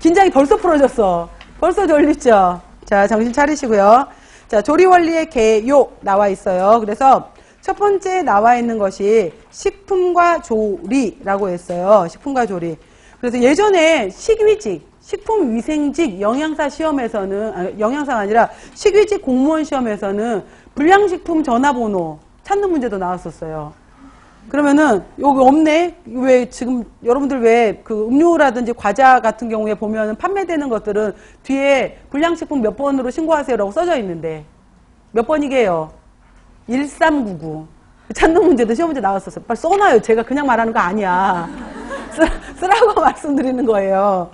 긴장이 벌써 풀어졌어. 벌써 졸리죠? 자, 정신 차리시고요. 자, 조리 원리의 개요 나와 있어요. 그래서 첫 번째 나와 있는 것이 식품과 조리라고 했어요. 식품과 조리. 그래서 예전에 식위직, 식품위생직 영양사 시험에서는, 영양사가 아니라 식위직 공무원 시험에서는 불량식품 전화번호 찾는 문제도 나왔었어요. 그러면은 여기 없네? 왜 지금 여러분들 왜 그 음료라든지 과자 같은 경우에 보면 판매되는 것들은 뒤에 불량식품 몇 번으로 신고하세요라고 써져 있는데 몇 번이게요? 1399. 찾는 문제도 시험 문제 나왔었어요. 빨리 써놔요. 제가 그냥 말하는 거 아니야. 쓰라고 말씀드리는 거예요.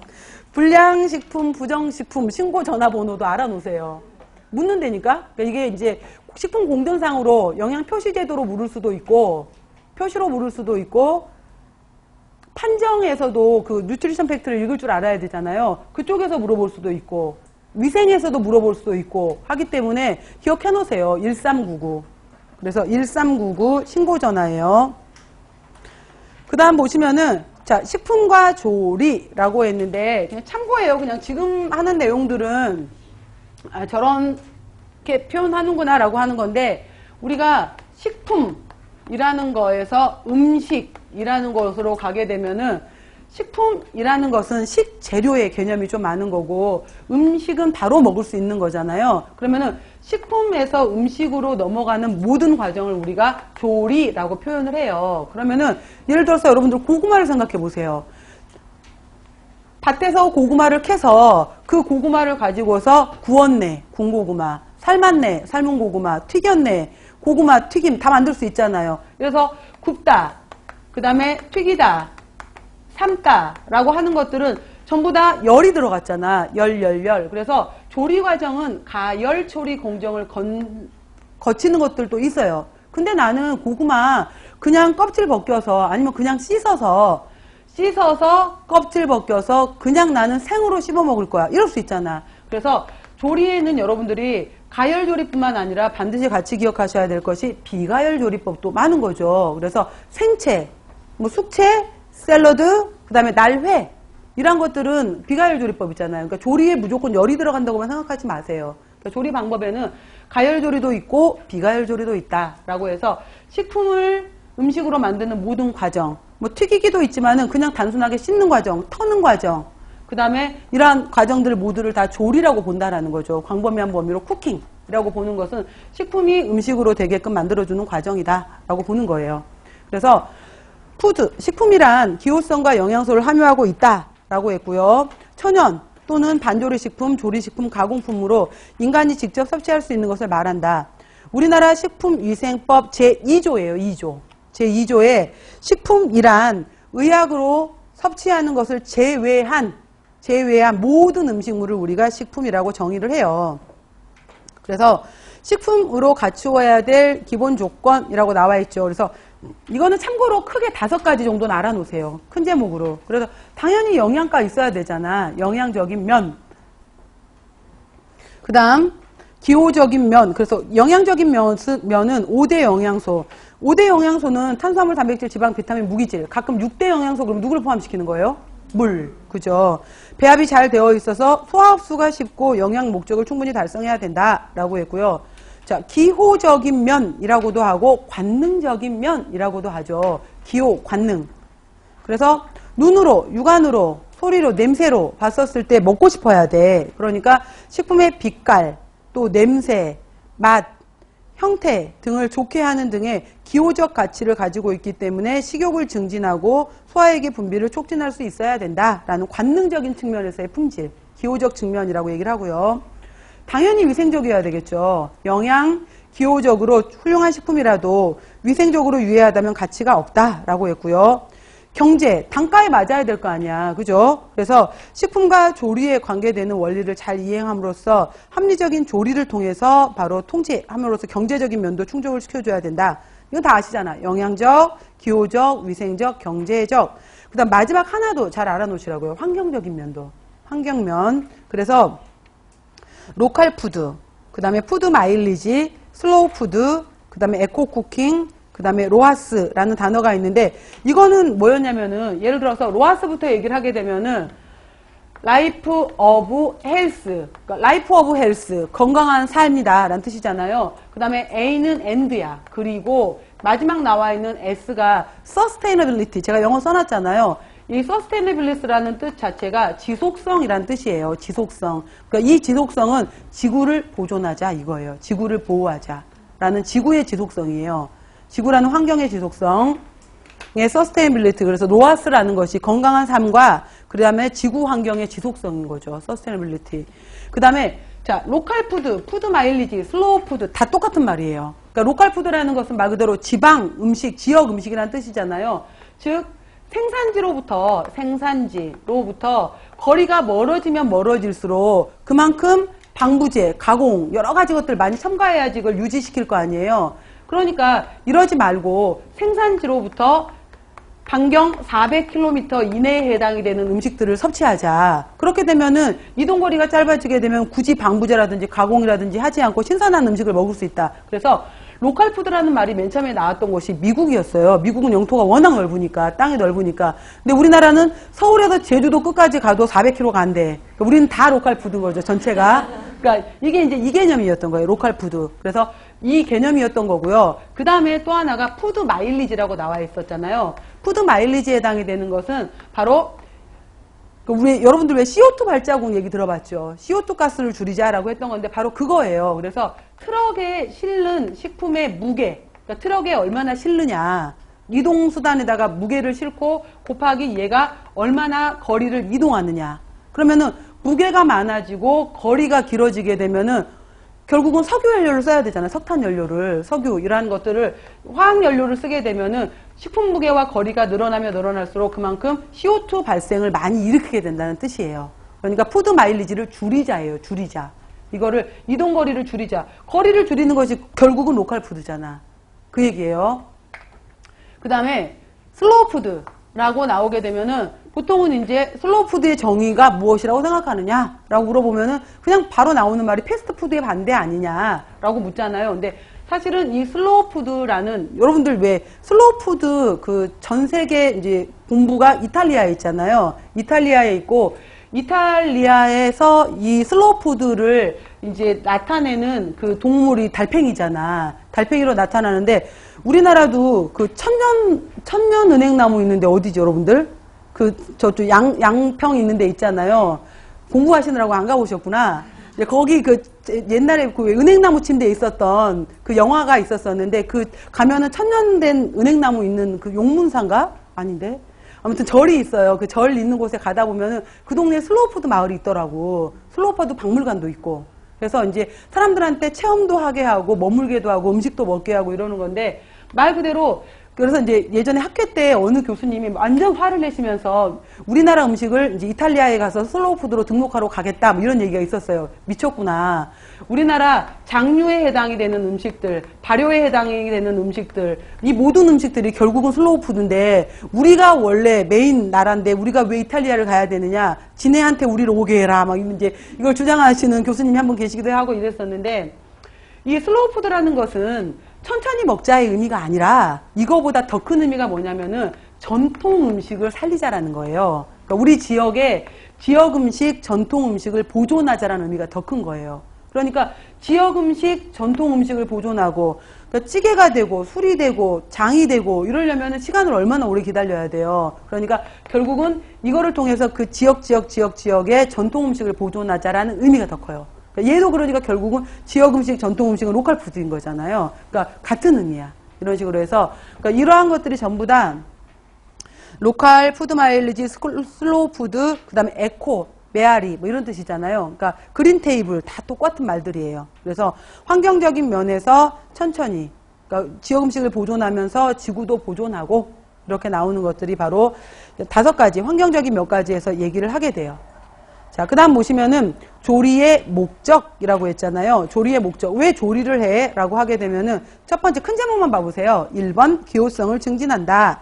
불량식품, 부정식품, 신고 전화번호도 알아놓으세요. 묻는다니까? 그러니까 이게 이제 식품 공등상으로 영양 표시 제도로 물을 수도 있고, 표시로 물을 수도 있고, 판정에서도 그 뉴트리션 팩트를 읽을 줄 알아야 되잖아요. 그쪽에서 물어볼 수도 있고, 위생에서도 물어볼 수도 있고 하기 때문에 기억해 놓으세요. 1399. 그래서 1399 신고 전화예요. 그 다음 보시면은 자, 식품과 조리라고 했는데 그냥 참고해요. 그냥 지금 하는 내용들은 저렇게 표현하는구나 라고 하는 건데 우리가 식품이라는 거에서 음식이라는 것으로 가게 되면은 식품이라는 것은 식재료의 개념이 좀 많은 거고 음식은 바로 먹을 수 있는 거잖아요. 그러면은 식품에서 음식으로 넘어가는 모든 과정을 우리가 조리라고 표현을 해요. 그러면은 예를 들어서 여러분들 고구마를 생각해 보세요. 밭에서 고구마를 캐서 그 고구마를 가지고서 구웠네, 군고구마, 삶았네, 삶은 고구마, 튀겼네, 고구마 튀김 다 만들 수 있잖아요. 그래서 굽다, 그 다음에 튀기다, 삶다라고 하는 것들은 전부 다 열이 들어갔잖아. 열. 그래서 조리 과정은 가열 초리 공정을 거치는 것들도 있어요. 근데 나는 고구마 그냥 껍질 벗겨서 아니면 그냥 씻어서 껍질 벗겨서 그냥 나는 생으로 씹어 먹을 거야. 이럴 수 있잖아. 그래서 조리에는 여러분들이 가열 조리뿐만 아니라 반드시 같이 기억하셔야 될 것이 비가열 조리법도 많은 거죠. 그래서 생채, 뭐 숙채, 샐러드, 그 다음에 날회 이런 것들은 비가열 조리법 있잖아요. 그러니까 조리에 무조건 열이 들어간다고만 생각하지 마세요. 그러니까 조리 방법에는 가열 조리도 있고 비가열 조리도 있다라고 해서 식품을 음식으로 만드는 모든 과정, 뭐 튀기기도 있지만은 그냥 단순하게 씻는 과정, 터는 과정, 그 다음에 이러한 과정들 모두를 다 조리라고 본다라는 거죠. 광범위한 범위로 쿠킹이라고 보는 것은 식품이 음식으로 되게끔 만들어주는 과정이다라고 보는 거예요. 그래서 푸드, 식품이란 기호성과 영양소를 함유하고 있다라고 했고요. 천연 또는 반조리식품, 조리식품, 가공품으로 인간이 직접 섭취할 수 있는 것을 말한다. 우리나라 식품위생법 제2조예요. 2조. 제2조에 식품이란 의학으로 섭취하는 것을 제외한 모든 음식물을 우리가 식품이라고 정의를 해요. 그래서 식품으로 갖추어야 될 기본 조건이라고 나와 있죠. 그래서 이거는 참고로 크게 5가지 정도는 알아놓으세요. 큰 제목으로. 그래서 당연히 영양가 있어야 되잖아. 영양적인 면. 그 다음 기호적인 면. 그래서 영양적인 면은 5대 영양소. 5대 영양소는 탄수화물, 단백질, 지방, 비타민, 무기질. 가끔 6대 영양소 그럼 누구를 포함시키는 거예요? 물. 그죠? 배합이 잘 되어 있어서 소화 흡수가 쉽고 영양 목적을 충분히 달성해야 된다라고 했고요. 자, 기호적인 면이라고도 하고 관능적인 면이라고도 하죠. 기호, 관능. 그래서 눈으로, 육안으로, 소리로, 냄새로 봤었을 때 먹고 싶어야 돼. 그러니까 식품의 빛깔, 또 냄새, 맛, 형태 등을 좋게 하는 등의 기호적 가치를 가지고 있기 때문에 식욕을 증진하고 소화액의 분비를 촉진할 수 있어야 된다라는 관능적인 측면에서의 품질, 기호적 측면이라고 얘기를 하고요. 당연히 위생적이어야 되겠죠. 영양, 기호적으로 훌륭한 식품이라도 위생적으로 유해하다면 가치가 없다라고 했고요. 경제, 단가에 맞아야 될 거 아니야. 그죠? 그래서 식품과 조리에 관계되는 원리를 잘 이행함으로써 합리적인 조리를 통해서 바로 통제함으로써 경제적인 면도 충족을 시켜줘야 된다. 이건 다 아시잖아. 영양적, 기호적, 위생적, 경제적. 그 다음 마지막 하나도 잘 알아놓으시라고요. 환경적인 면도. 환경면. 그래서 로컬 푸드, 그 다음에 푸드 마일리지, 슬로우 푸드, 그 다음에 에코 쿠킹, 그 다음에 로하스라는 단어가 있는데 이거는 뭐였냐면은 예를 들어서 로하스부터 얘기를 하게 되면은 라이프 오브 헬스, 그러니까 라이프 오브 헬스, 건강한 삶이다 라는 뜻이잖아요. 그 다음에 A는 end야. 그리고 마지막 나와 있는 S가 sustainability, 제가 영어 써놨잖아요. 이 sustainability라는 뜻 자체가 지속성이라는 뜻이에요. 지속성. 그러니까 이 지속성은 지구를 보존하자 이거예요. 지구를 보호하자 라는 지구의 지속성이에요. 지구라는 환경의 지속성. 의 sustainability. 그래서 로하스라는 것이 건강한 삶과 그 다음에 지구 환경의 지속성인 거죠. sustainability. 그 다음에 자, 로컬 푸드, 푸드 마일리지, 슬로우 푸드 다 똑같은 말이에요. 그러니까 로컬 푸드라는 것은 말 그대로 지방 음식, 지역 음식이라는 뜻이잖아요. 즉 생산지로부터 거리가 멀어지면 멀어질수록 그만큼 방부제, 가공 여러 가지 것들 많이 첨가해야지 이걸 유지시킬 거 아니에요. 그러니까 이러지 말고 생산지로부터 반경 400km 이내에 해당이 되는 음식들을 섭취하자. 그렇게 되면은 이동거리가 짧아지게 되면 굳이 방부제라든지 가공이라든지 하지 않고 신선한 음식을 먹을 수 있다. 그래서 로컬 푸드라는 말이 맨 처음에 나왔던 곳이 미국이었어요. 미국은 영토가 워낙 넓으니까, 땅이 넓으니까. 근데 우리나라는 서울에서 제주도 끝까지 가도 400km가 안 돼. 그러니까 우리는 다 로컬 푸드인 거죠, 전체가. 그러니까 이게 이제 이 개념이었던 거예요, 로컬 푸드. 그래서 이 개념이었던 거고요. 그 다음에 또 하나가 푸드 마일리지라고 나와 있었잖아요. 푸드 마일리지에 해당이 되는 것은 바로 우리 여러분들 왜 CO2 발자국 얘기 들어봤죠? CO2 가스를 줄이자라고 했던 건데 바로 그거예요. 그래서 트럭에 실는 식품의 무게, 그러니까 트럭에 얼마나 실느냐, 이동수단에다가 무게를 싣고 곱하기 얘가 얼마나 거리를 이동하느냐. 그러면은 무게가 많아지고 거리가 길어지게 되면은 결국은 석유 연료를 써야 되잖아요. 석탄 연료를, 석유 이러한 것들을 화학 연료를 쓰게 되면은 식품 무게와 거리가 늘어나면 늘어날수록 그만큼 CO2 발생을 많이 일으키게 된다는 뜻이에요. 그러니까 푸드 마일리지를 줄이자예요. 줄이자. 이거를 이동 거리를 줄이자. 거리를 줄이는 것이 결국은 로컬 푸드잖아. 그 얘기예요. 그 다음에 슬로우 푸드라고 나오게 되면은 보통은 이제 슬로우 푸드의 정의가 무엇이라고 생각하느냐라고 물어보면은 그냥 바로 나오는 말이 패스트푸드의 반대 아니냐라고 묻잖아요. 근데 사실은 이 슬로우 푸드라는 여러분들 왜 슬로우 푸드 그 전 세계 이제 본부가 이탈리아에 있잖아요. 이탈리아에 있고 이탈리아에서 이 슬로우 푸드를 이제 나타내는 그 동물이 달팽이잖아. 달팽이로 나타나는데 우리나라도 그 천년 은행나무 있는데 어디죠, 여러분들? 그 저쪽 양평 있는 데 있잖아요. 공부하시느라고 안 가보셨구나. 거기 그 옛날에 그 은행나무 침대에 있었던 그 영화가 있었었는데 그 가면은 천년 된 은행나무 있는 그 용문사인가? 아닌데? 아무튼 절이 있어요. 그 절 있는 곳에 가다 보면은 그 동네에 슬로우푸드 마을이 있더라고. 슬로우푸드 박물관도 있고. 그래서 이제 사람들한테 체험도 하게 하고 머물게도 하고 음식도 먹게 하고 이러는 건데 말 그대로 그래서 이제 예전에 학회 때 어느 교수님이 완전 화를 내시면서 우리나라 음식을 이제 이탈리아에 가서 슬로우 푸드로 등록하러 가겠다 뭐 이런 얘기가 있었어요. 미쳤구나. 우리나라 장류에 해당이 되는 음식들, 발효에 해당이 되는 음식들, 이 모든 음식들이 결국은 슬로우 푸드인데 우리가 원래 메인 나라인데 우리가 왜 이탈리아를 가야 되느냐? 지네한테 우리를 오게 해라. 막 이제 이걸 주장하시는 교수님이 한 분 계시기도 하고 이랬었는데 이 슬로우 푸드라는 것은 천천히 먹자의 의미가 아니라 이거보다 더 큰 의미가 뭐냐면은 전통 음식을 살리자라는 거예요. 그러니까 우리 지역의 지역 음식, 전통 음식을 보존하자라는 의미가 더 큰 거예요. 그러니까 지역 음식, 전통 음식을 보존하고 그러니까 찌개가 되고 술이 되고 장이 되고 이러려면 시간을 얼마나 오래 기다려야 돼요. 그러니까 결국은 이거를 통해서 그 지역의 전통 음식을 보존하자라는 의미가 더 커요. 얘도 그러니까 결국은 지역 음식, 전통 음식은 로컬 푸드인 거잖아요. 그러니까 같은 의미야. 이런 식으로 해서 그러니까 이러한 것들이 전부 다 로컬 푸드 마일리지, 슬로우 푸드, 그다음에 에코, 메아리 뭐 이런 뜻이잖아요. 그러니까 그린 테이블 다 똑같은 말들이에요. 그래서 환경적인 면에서 천천히 그러니까 지역 음식을 보존하면서 지구도 보존하고 이렇게 나오는 것들이 바로 5가지 환경적인 몇 가지에서 얘기를 하게 돼요. 자, 그 다음 보시면은 조리의 목적이라고 했잖아요. 조리의 목적. 왜 조리를 해? 라고 하게 되면은 첫 번째 큰 제목만 봐보세요. 1번 기호성을 증진한다.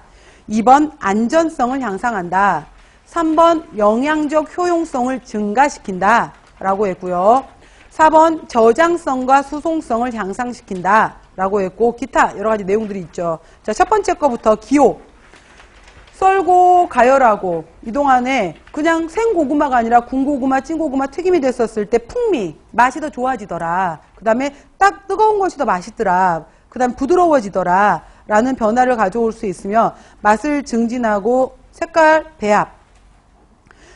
2번 안전성을 향상한다. 3번 영양적 효용성을 증가시킨다. 라고 했고요. 4번 저장성과 수송성을 향상시킨다. 라고 했고 기타 여러 가지 내용들이 있죠. 자, 첫 번째 거부터 기호. 썰고 가열하고 이동안에 그냥 생고구마가 아니라 군고구마, 찐고구마 튀김이 됐었을 때 풍미, 맛이 더 좋아지더라. 그 다음에 딱 뜨거운 것이 더 맛있더라. 그 다음에 부드러워지더라. 라는 변화를 가져올 수 있으며 맛을 증진하고 색깔 배합,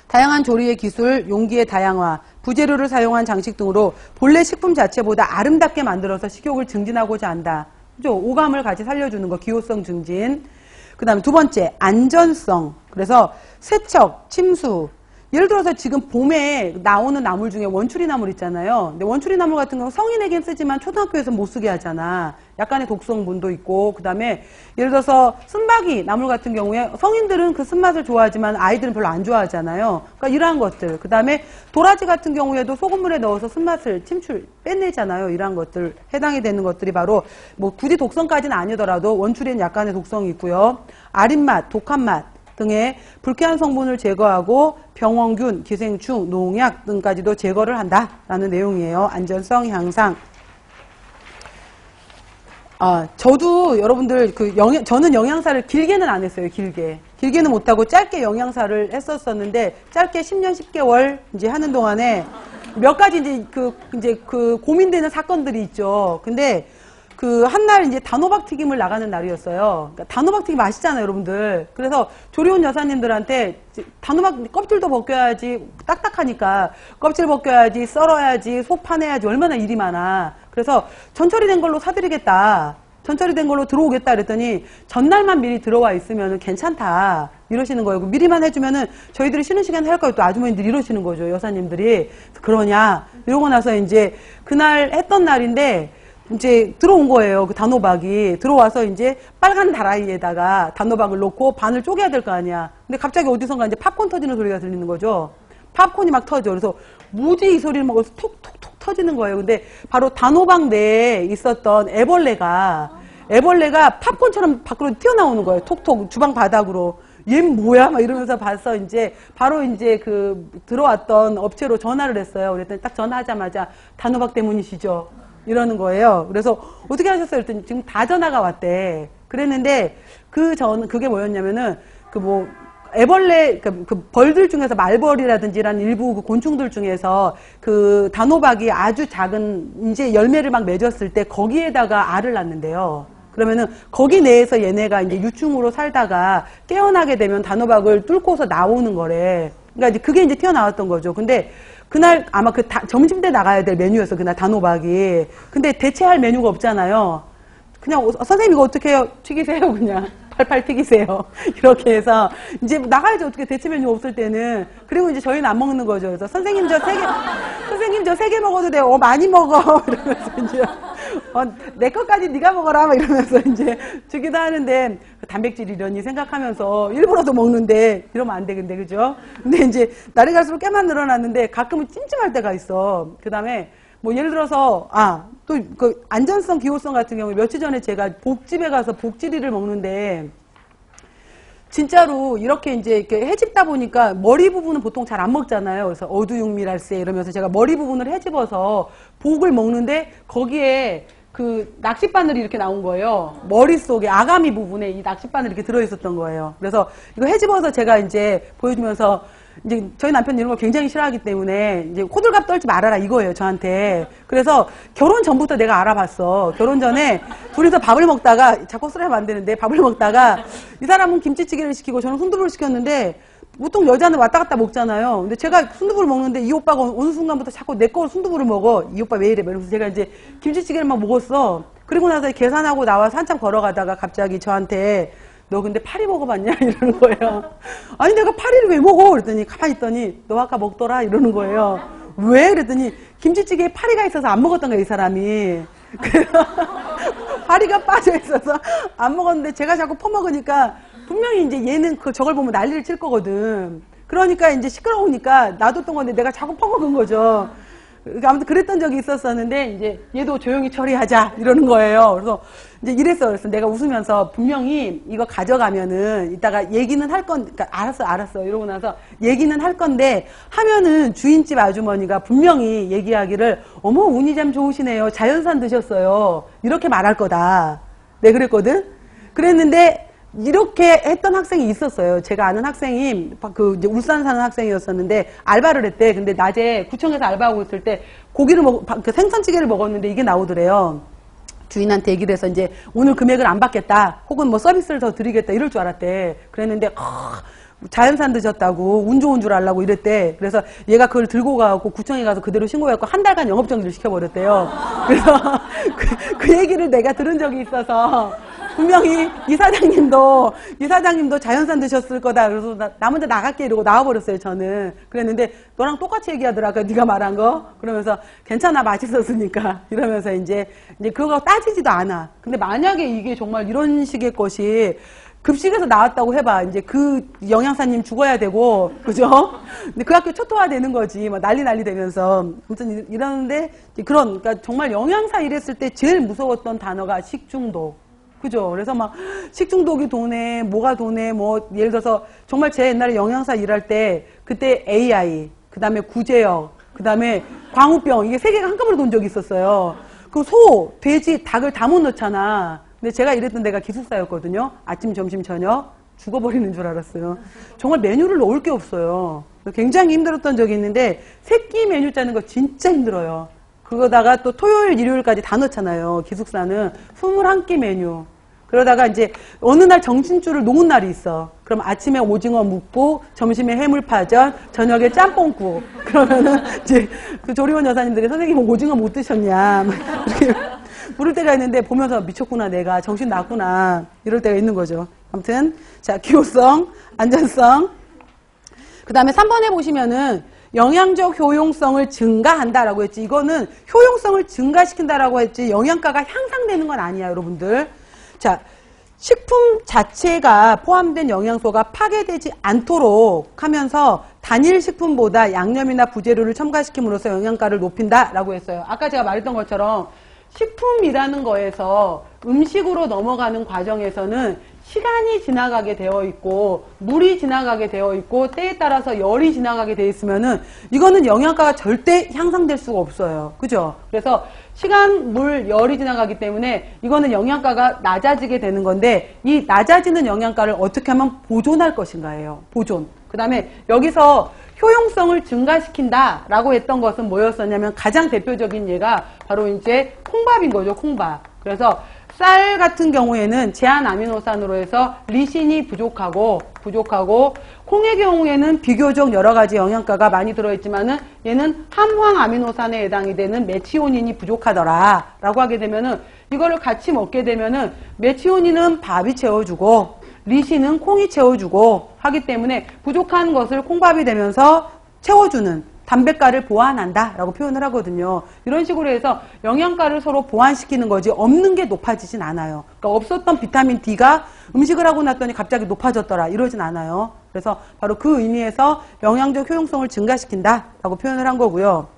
다양한 조리의 기술, 용기의 다양화, 부재료를 사용한 장식 등으로 본래 식품 자체보다 아름답게 만들어서 식욕을 증진하고자 한다. 그죠? 오감을 같이 살려주는 거, 기호성 증진. 그 다음에 두 번째, 안전성. 그래서 세척, 침수. 예를 들어서 지금 봄에 나오는 나물 중에 원추리 나물 있잖아요. 근데 원추리 나물 같은 경우는 성인에겐 쓰지만 초등학교에서 못 쓰게 하잖아. 약간의 독성분도 있고, 그 다음에 예를 들어서 쓴바귀 나물 같은 경우에 성인들은 그 쓴맛을 좋아하지만 아이들은 별로 안 좋아하잖아요. 그러니까 이러한 것들. 그 다음에 도라지 같은 경우에도 소금물에 넣어서 쓴맛을 빼내잖아요. 이러한 것들. 해당이 되는 것들이 바로 뭐 굳이 독성까지는 아니더라도 원추리는 약간의 독성이 있고요. 아린맛, 독한맛 등의 불쾌한 성분을 제거하고 병원균, 기생충, 농약 등까지도 제거를 한다라는 내용이에요. 안전성 향상. 저도 여러분들 저는 영양사를 길게는 안 했어요. 길게는 못하고 짧게 영양사를 했었었는데 짧게 10년, 10개월 이제 하는 동안에 몇 가지 이제 고민되는 사건들이 있죠. 근데 한날 이제 단호박 튀김을 나가는 날이었어요. 그러니까 단호박 튀김 아시잖아요, 여러분들. 그래서 조리원 여사님들한테 단호박 껍질도 벗겨야지, 딱딱하니까 껍질 벗겨야지, 썰어야지, 속 파내야지, 얼마나 일이 많아. 그래서 전처리 된 걸로 사드리겠다. 전처리 된 걸로 들어오겠다 그랬더니 전날만 미리 들어와 있으면 괜찮다. 이러시는 거예요. 미리만 해주면은 저희들이 쉬는 시간에 할 거예요. 또 아주머니들이 이러시는 거죠. 여사님들이. 그러냐. 이러고 나서 이제 그날 했던 날인데 이제 들어온 거예요. 그 단호박이. 들어와서 이제 빨간 다라이에다가 단호박을 넣고 반을 쪼개야 될 거 아니야. 근데 갑자기 어디선가 이제 팝콘 터지는 소리가 들리는 거죠. 팝콘이 막 터져. 그래서 뭐지 이 소리를 먹어서 톡톡톡 터지는 거예요. 근데 바로 단호박 내에 있었던 애벌레가 팝콘처럼 밖으로 튀어나오는 거예요. 톡톡 주방 바닥으로. 얘 뭐야? 막 이러면서 봐서 이제 바로 이제 들어왔던 업체로 전화를 했어요. 그랬더니 딱 전화하자마자 단호박 때문이시죠? 이러는 거예요. 그래서 어떻게 하셨어요? 그랬더니 지금 다 전화가 왔대. 그랬는데 그게 뭐였냐면은 애벌레, 벌들 중에서 말벌이라든지 이런 일부 곤충들 중에서 단호박이 아주 작은 이제 열매를 막 맺었을 때 거기에다가 알을 낳는데요. 그러면은 거기 내에서 얘네가 이제 유충으로 살다가 깨어나게 되면 단호박을 뚫고서 나오는 거래. 그러니까 이제 그게 이제 튀어나왔던 거죠. 근데 그날 아마 점심 때 나가야 될 메뉴였어. 그날 단호박이. 근데 대체할 메뉴가 없잖아요. 그냥 선생님 이거 어떻게 해요? 튀기세요 그냥. 팔팔 튀기세요. 이렇게 해서 이제 나가야지 어떻게 대체 메뉴 없을 때는. 그리고 이제 저희는 안 먹는 거죠. 그래서 선생님 저 3개 먹어도 돼요. 많이 먹어. 이러면서 이제 내 것까지 네가 먹어라. 막 이러면서 이제 주기도 하는데 단백질이려니 생각하면서 일부러도 먹는데 이러면 안 되는데 그죠? 근데 이제 날이 갈수록 꽤만 늘어났는데 가끔은 찜찜할 때가 있어. 그 다음에 뭐 예를 들어서 또 그 안전성 기호성 같은 경우에 며칠 전에 제가 복집에 가서 복지리를 먹는데 진짜로 이렇게 이제 이렇게 해집다 보니까 머리 부분은 보통 잘 안 먹잖아요. 그래서 어두육미랄세 이러면서 제가 머리 부분을 해집어서 복을 먹는데 거기에 그 낚싯바늘이 이렇게 나온 거예요. 머릿속에 아가미 부분에 이 낚싯바늘이 이렇게 들어있었던 거예요. 그래서 이거 해집어서 제가 이제 보여주면서 이제 저희 남편이 이런 걸 굉장히 싫어하기 때문에 이제 호들갑 떨지 말아라 이거예요, 저한테. 그래서 결혼 전부터 내가 알아봤어. 결혼 전에 둘이서 밥을 먹다가 자꾸 쓰라면 안 되는데 밥을 먹다가 이 사람은 김치찌개를 시키고 저는 순두부를 시켰는데 보통 여자는 왔다 갔다 먹잖아요. 근데 제가 순두부를 먹는데 이 오빠가 어느 순간부터 자꾸 내 거 순두부를 먹어. 이 오빠 왜 이래? 이러면서 제가 이제 김치찌개를 막 먹었어. 그리고 나서 계산하고 나와서 한참 걸어가다가 갑자기 저한테 너 근데 파리 먹어봤냐? 이러는 거예요. 아니 내가 파리를 왜 먹어? 그랬더니 가만히 있더니 너 아까 먹더라? 이러는 거예요. 왜? 그랬더니 김치찌개에 파리가 있어서 안 먹었던 거예요, 이 사람이. 그래서 파리가 빠져 있어서 안 먹었는데 제가 자꾸 퍼먹으니까 분명히 이제 얘는 저걸 보면 난리를 칠 거거든. 그러니까 이제 시끄러우니까 놔뒀던 건데 내가 자꾸 퍼먹은 거죠. 아무튼 그랬던 적이 있었었는데 이제 얘도 조용히 처리하자 이러는 거예요. 그래서 이제 이랬어요. 그래서 내가 웃으면서 분명히 이거 가져가면은 이따가 얘기는 할 건, 그러니까 알았어 이러고 나서 얘기는 할 건데 하면은 주인집 아주머니가 분명히 얘기하기를 어머 운이 참 좋으시네요. 자연산 드셨어요. 이렇게 말할 거다. 네 그랬거든. 그랬는데 이렇게 했던 학생이 있었어요. 제가 아는 학생이 이제 울산 사는 학생이었었는데 알바를 했대. 근데 낮에 구청에서 알바하고 있을 때 고기를 생선찌개를 먹었는데 이게 나오더래요. 주인한테 얘기를 해서 이제 오늘 금액을 안 받겠다. 혹은 뭐 서비스를 더 드리겠다. 이럴 줄 알았대. 그랬는데 자연산 드셨다고 운 좋은 줄 알라고 이랬대. 그래서 얘가 그걸 들고 가고 구청에 가서 그대로 신고해갖고 한 달간 영업정지를 시켜버렸대요. 그래서 그 얘기를 내가 들은 적이 있어서 분명히 이 사장님도 자연산 드셨을 거다. 그래서 나 먼저 나갈게 이러고 나와버렸어요, 저는. 그랬는데 너랑 똑같이 얘기하더라고요, 네가 말한 거. 그러면서 괜찮아, 맛있었으니까. 이러면서 이제 그거 따지지도 않아. 근데 만약에 이게 정말 이런 식의 것이 급식에서 나왔다고 해봐. 이제 그 영양사님 죽어야 되고, 그죠? 근데 그 학교 초토화 되는 거지. 막 난리 되면서. 아무튼 이러는데, 그러니까 정말 영양사 일했을 때 제일 무서웠던 단어가 식중독. 그죠? 그래서 막 식중독이 도네, 뭐가 도네, 뭐 예를 들어서 정말 제 옛날에 영양사 일할 때 그때 AI, 그 다음에 구제역, 그 다음에 광우병 이게 3개가 한꺼번에 돈 적이 있었어요. 그 소, 돼지, 닭을 다 못 넣잖아. 근데 제가 일했던 데가 기숙사였거든요. 아침, 점심, 저녁 죽어버리는 줄 알았어요. 정말 메뉴를 넣을 게 없어요. 굉장히 힘들었던 적이 있는데 새끼 메뉴 짜는 거 진짜 힘들어요. 그거다가 또 토요일, 일요일까지 다 넣잖아요. 기숙사는 21끼 메뉴. 그러다가 이제 어느 날 정신줄을 놓은 날이 있어. 그럼 아침에 오징어 묵고, 점심에 해물파전, 저녁에 짬뽕국. 그러면은 이제 그 조리원 여사님들이 선생님 오징어 못 드셨냐. 이렇게 물을 때가 있는데 보면서 미쳤구나 내가 정신 났구나 이럴 때가 있는 거죠. 아무튼 자 기호성, 안전성. 그 다음에 3번에 보시면은 영양적 효용성을 증가한다라고 했지. 이거는 효용성을 증가시킨다라고 했지 영양가가 향상되는 건 아니야, 여러분들. 자, 식품 자체가 포함된 영양소가 파괴되지 않도록 하면서 단일 식품보다 양념이나 부재료를 첨가시킴으로써 영양가를 높인다라고 했어요. 아까 제가 말했던 것처럼 식품이라는 거에서 음식으로 넘어가는 과정에서는 시간이 지나가게 되어 있고 물이 지나가게 되어 있고 때에 따라서 열이 지나가게 되어 있으면은 이거는 영양가가 절대 향상될 수가 없어요. 그죠? 그래서 시간, 물, 열이 지나가기 때문에 이거는 영양가가 낮아지게 되는 건데 이 낮아지는 영양가를 어떻게 하면 보존할 것인가예요. 보존. 그 다음에 여기서 효용성을 증가시킨다 라고 했던 것은 뭐였었냐면 가장 대표적인 예가 바로 이제 콩밥인 거죠. 콩밥. 그래서 쌀 같은 경우에는 제한 아미노산으로 해서 리신이 부족하고 콩의 경우에는 비교적 여러 가지 영양가가 많이 들어있지만은 얘는 함황 아미노산에 해당이 되는 메치오닌이 부족하더라 라고 하게 되면은 이거를 같이 먹게 되면은 메치오닌은 밥이 채워주고 리신은 콩이 채워주고 하기 때문에 부족한 것을 콩밥이 되면서 채워주는 단백가를 보완한다 라고 표현을 하거든요. 이런 식으로 해서 영양가를 서로 보완시키는 거지 없는 게 높아지진 않아요. 그러니까 없었던 비타민 D가 음식을 하고 났더니 갑자기 높아졌더라 이러진 않아요. 그래서 바로 그 의미에서 영양적 효용성을 증가시킨다 라고 표현을 한 거고요.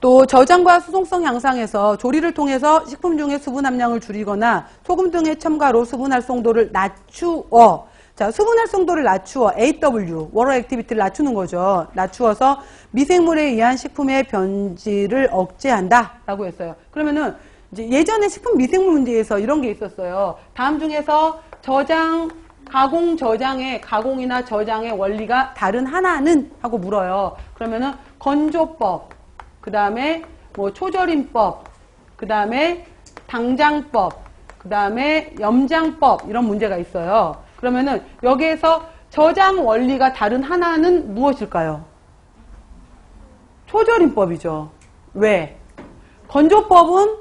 또 저장과 수송성 향상에서 조리를 통해서 식품 중에 수분 함량을 줄이거나 소금 등의 첨가로 수분 활성도를 낮추어, 자, 수분 활성도를 낮추어 AW, 워터 액티비티를 낮추는 거죠. 낮추어서 미생물에 의한 식품의 변질을 억제한다 라고 했어요. 그러면은 이제 예전에 식품 미생물 문제에서 이런 게 있었어요. 다음 중에서 저장, 가공 저장의 가공이나 저장의 원리가 다른 하나는 하고 물어요. 그러면은 건조법, 그 다음에 뭐 초절임법, 그 다음에 당장법, 그 다음에 염장법 이런 문제가 있어요. 그러면은 여기에서 저장 원리가 다른 하나는 무엇일까요? 초절임법이죠. 왜? 건조법은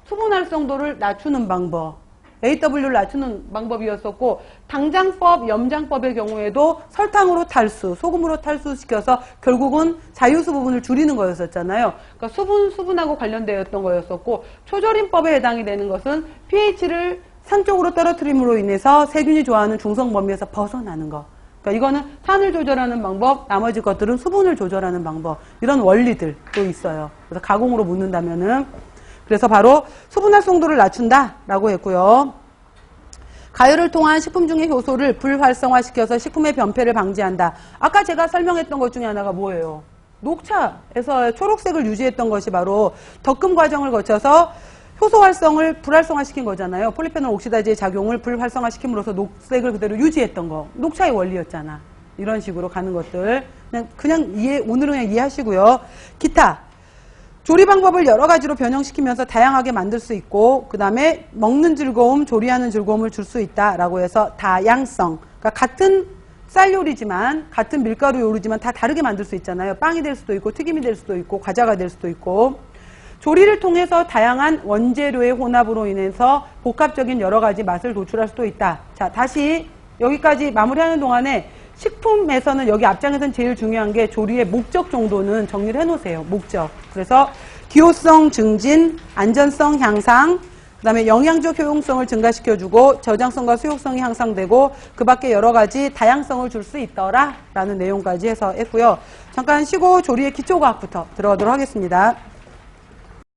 수분 활성도를 낮추는 방법, AW를 낮추는 방법이었었고, 당장법, 염장법의 경우에도 설탕으로 탈수, 소금으로 탈수시켜서 결국은 자유수 부분을 줄이는 거였었잖아요. 그러니까 수분하고 관련되었던 거였었고, 초절임법에 해당이 되는 것은 pH를 산 쪽으로 떨어뜨림으로 인해서 세균이 좋아하는 중성 범위에서 벗어나는 거. 그러니까 이거는 산을 조절하는 방법, 나머지 것들은 수분을 조절하는 방법, 이런 원리들도 있어요. 그래서 가공으로 묻는다면은, 그래서 바로 수분 활성도를 낮춘다라고 했고요. 가열을 통한 식품 중의 효소를 불활성화시켜서 식품의 변폐를 방지한다. 아까 제가 설명했던 것 중에 하나가 뭐예요? 녹차에서 초록색을 유지했던 것이 바로 덕금 과정을 거쳐서 효소 활성을 불활성화시킨 거잖아요. 폴리페놀 옥시다즈의 작용을 불활성화시킴으로써 녹색을 그대로 유지했던 거. 녹차의 원리였잖아. 이런 식으로 가는 것들 그냥 오늘은 그냥 이해하시고요. 기타 조리 방법을 여러 가지로 변형시키면서 다양하게 만들 수 있고, 그 다음에 먹는 즐거움, 조리하는 즐거움을 줄 수 있다라고 해서 다양성. 그러니까 같은 쌀 요리지만, 같은 밀가루 요리지만 다 다르게 만들 수 있잖아요. 빵이 될 수도 있고, 튀김이 될 수도 있고, 과자가 될 수도 있고. 조리를 통해서 다양한 원재료의 혼합으로 인해서 복합적인 여러 가지 맛을 도출할 수도 있다. 자, 다시 여기까지 마무리하는 동안에 식품에서는 여기 앞장에서는 제일 중요한 게 조리의 목적 정도는 정리를 해놓으세요. 목적. 그래서 기호성 증진, 안전성 향상, 그 다음에 영양적 효용성을 증가시켜주고 저장성과 수용성이 향상되고 그 밖에 여러 가지 다양성을 줄 수 있더라 라는 내용까지 해서 했고요. 잠깐 쉬고 조리의 기초과학부터 들어가도록 하겠습니다.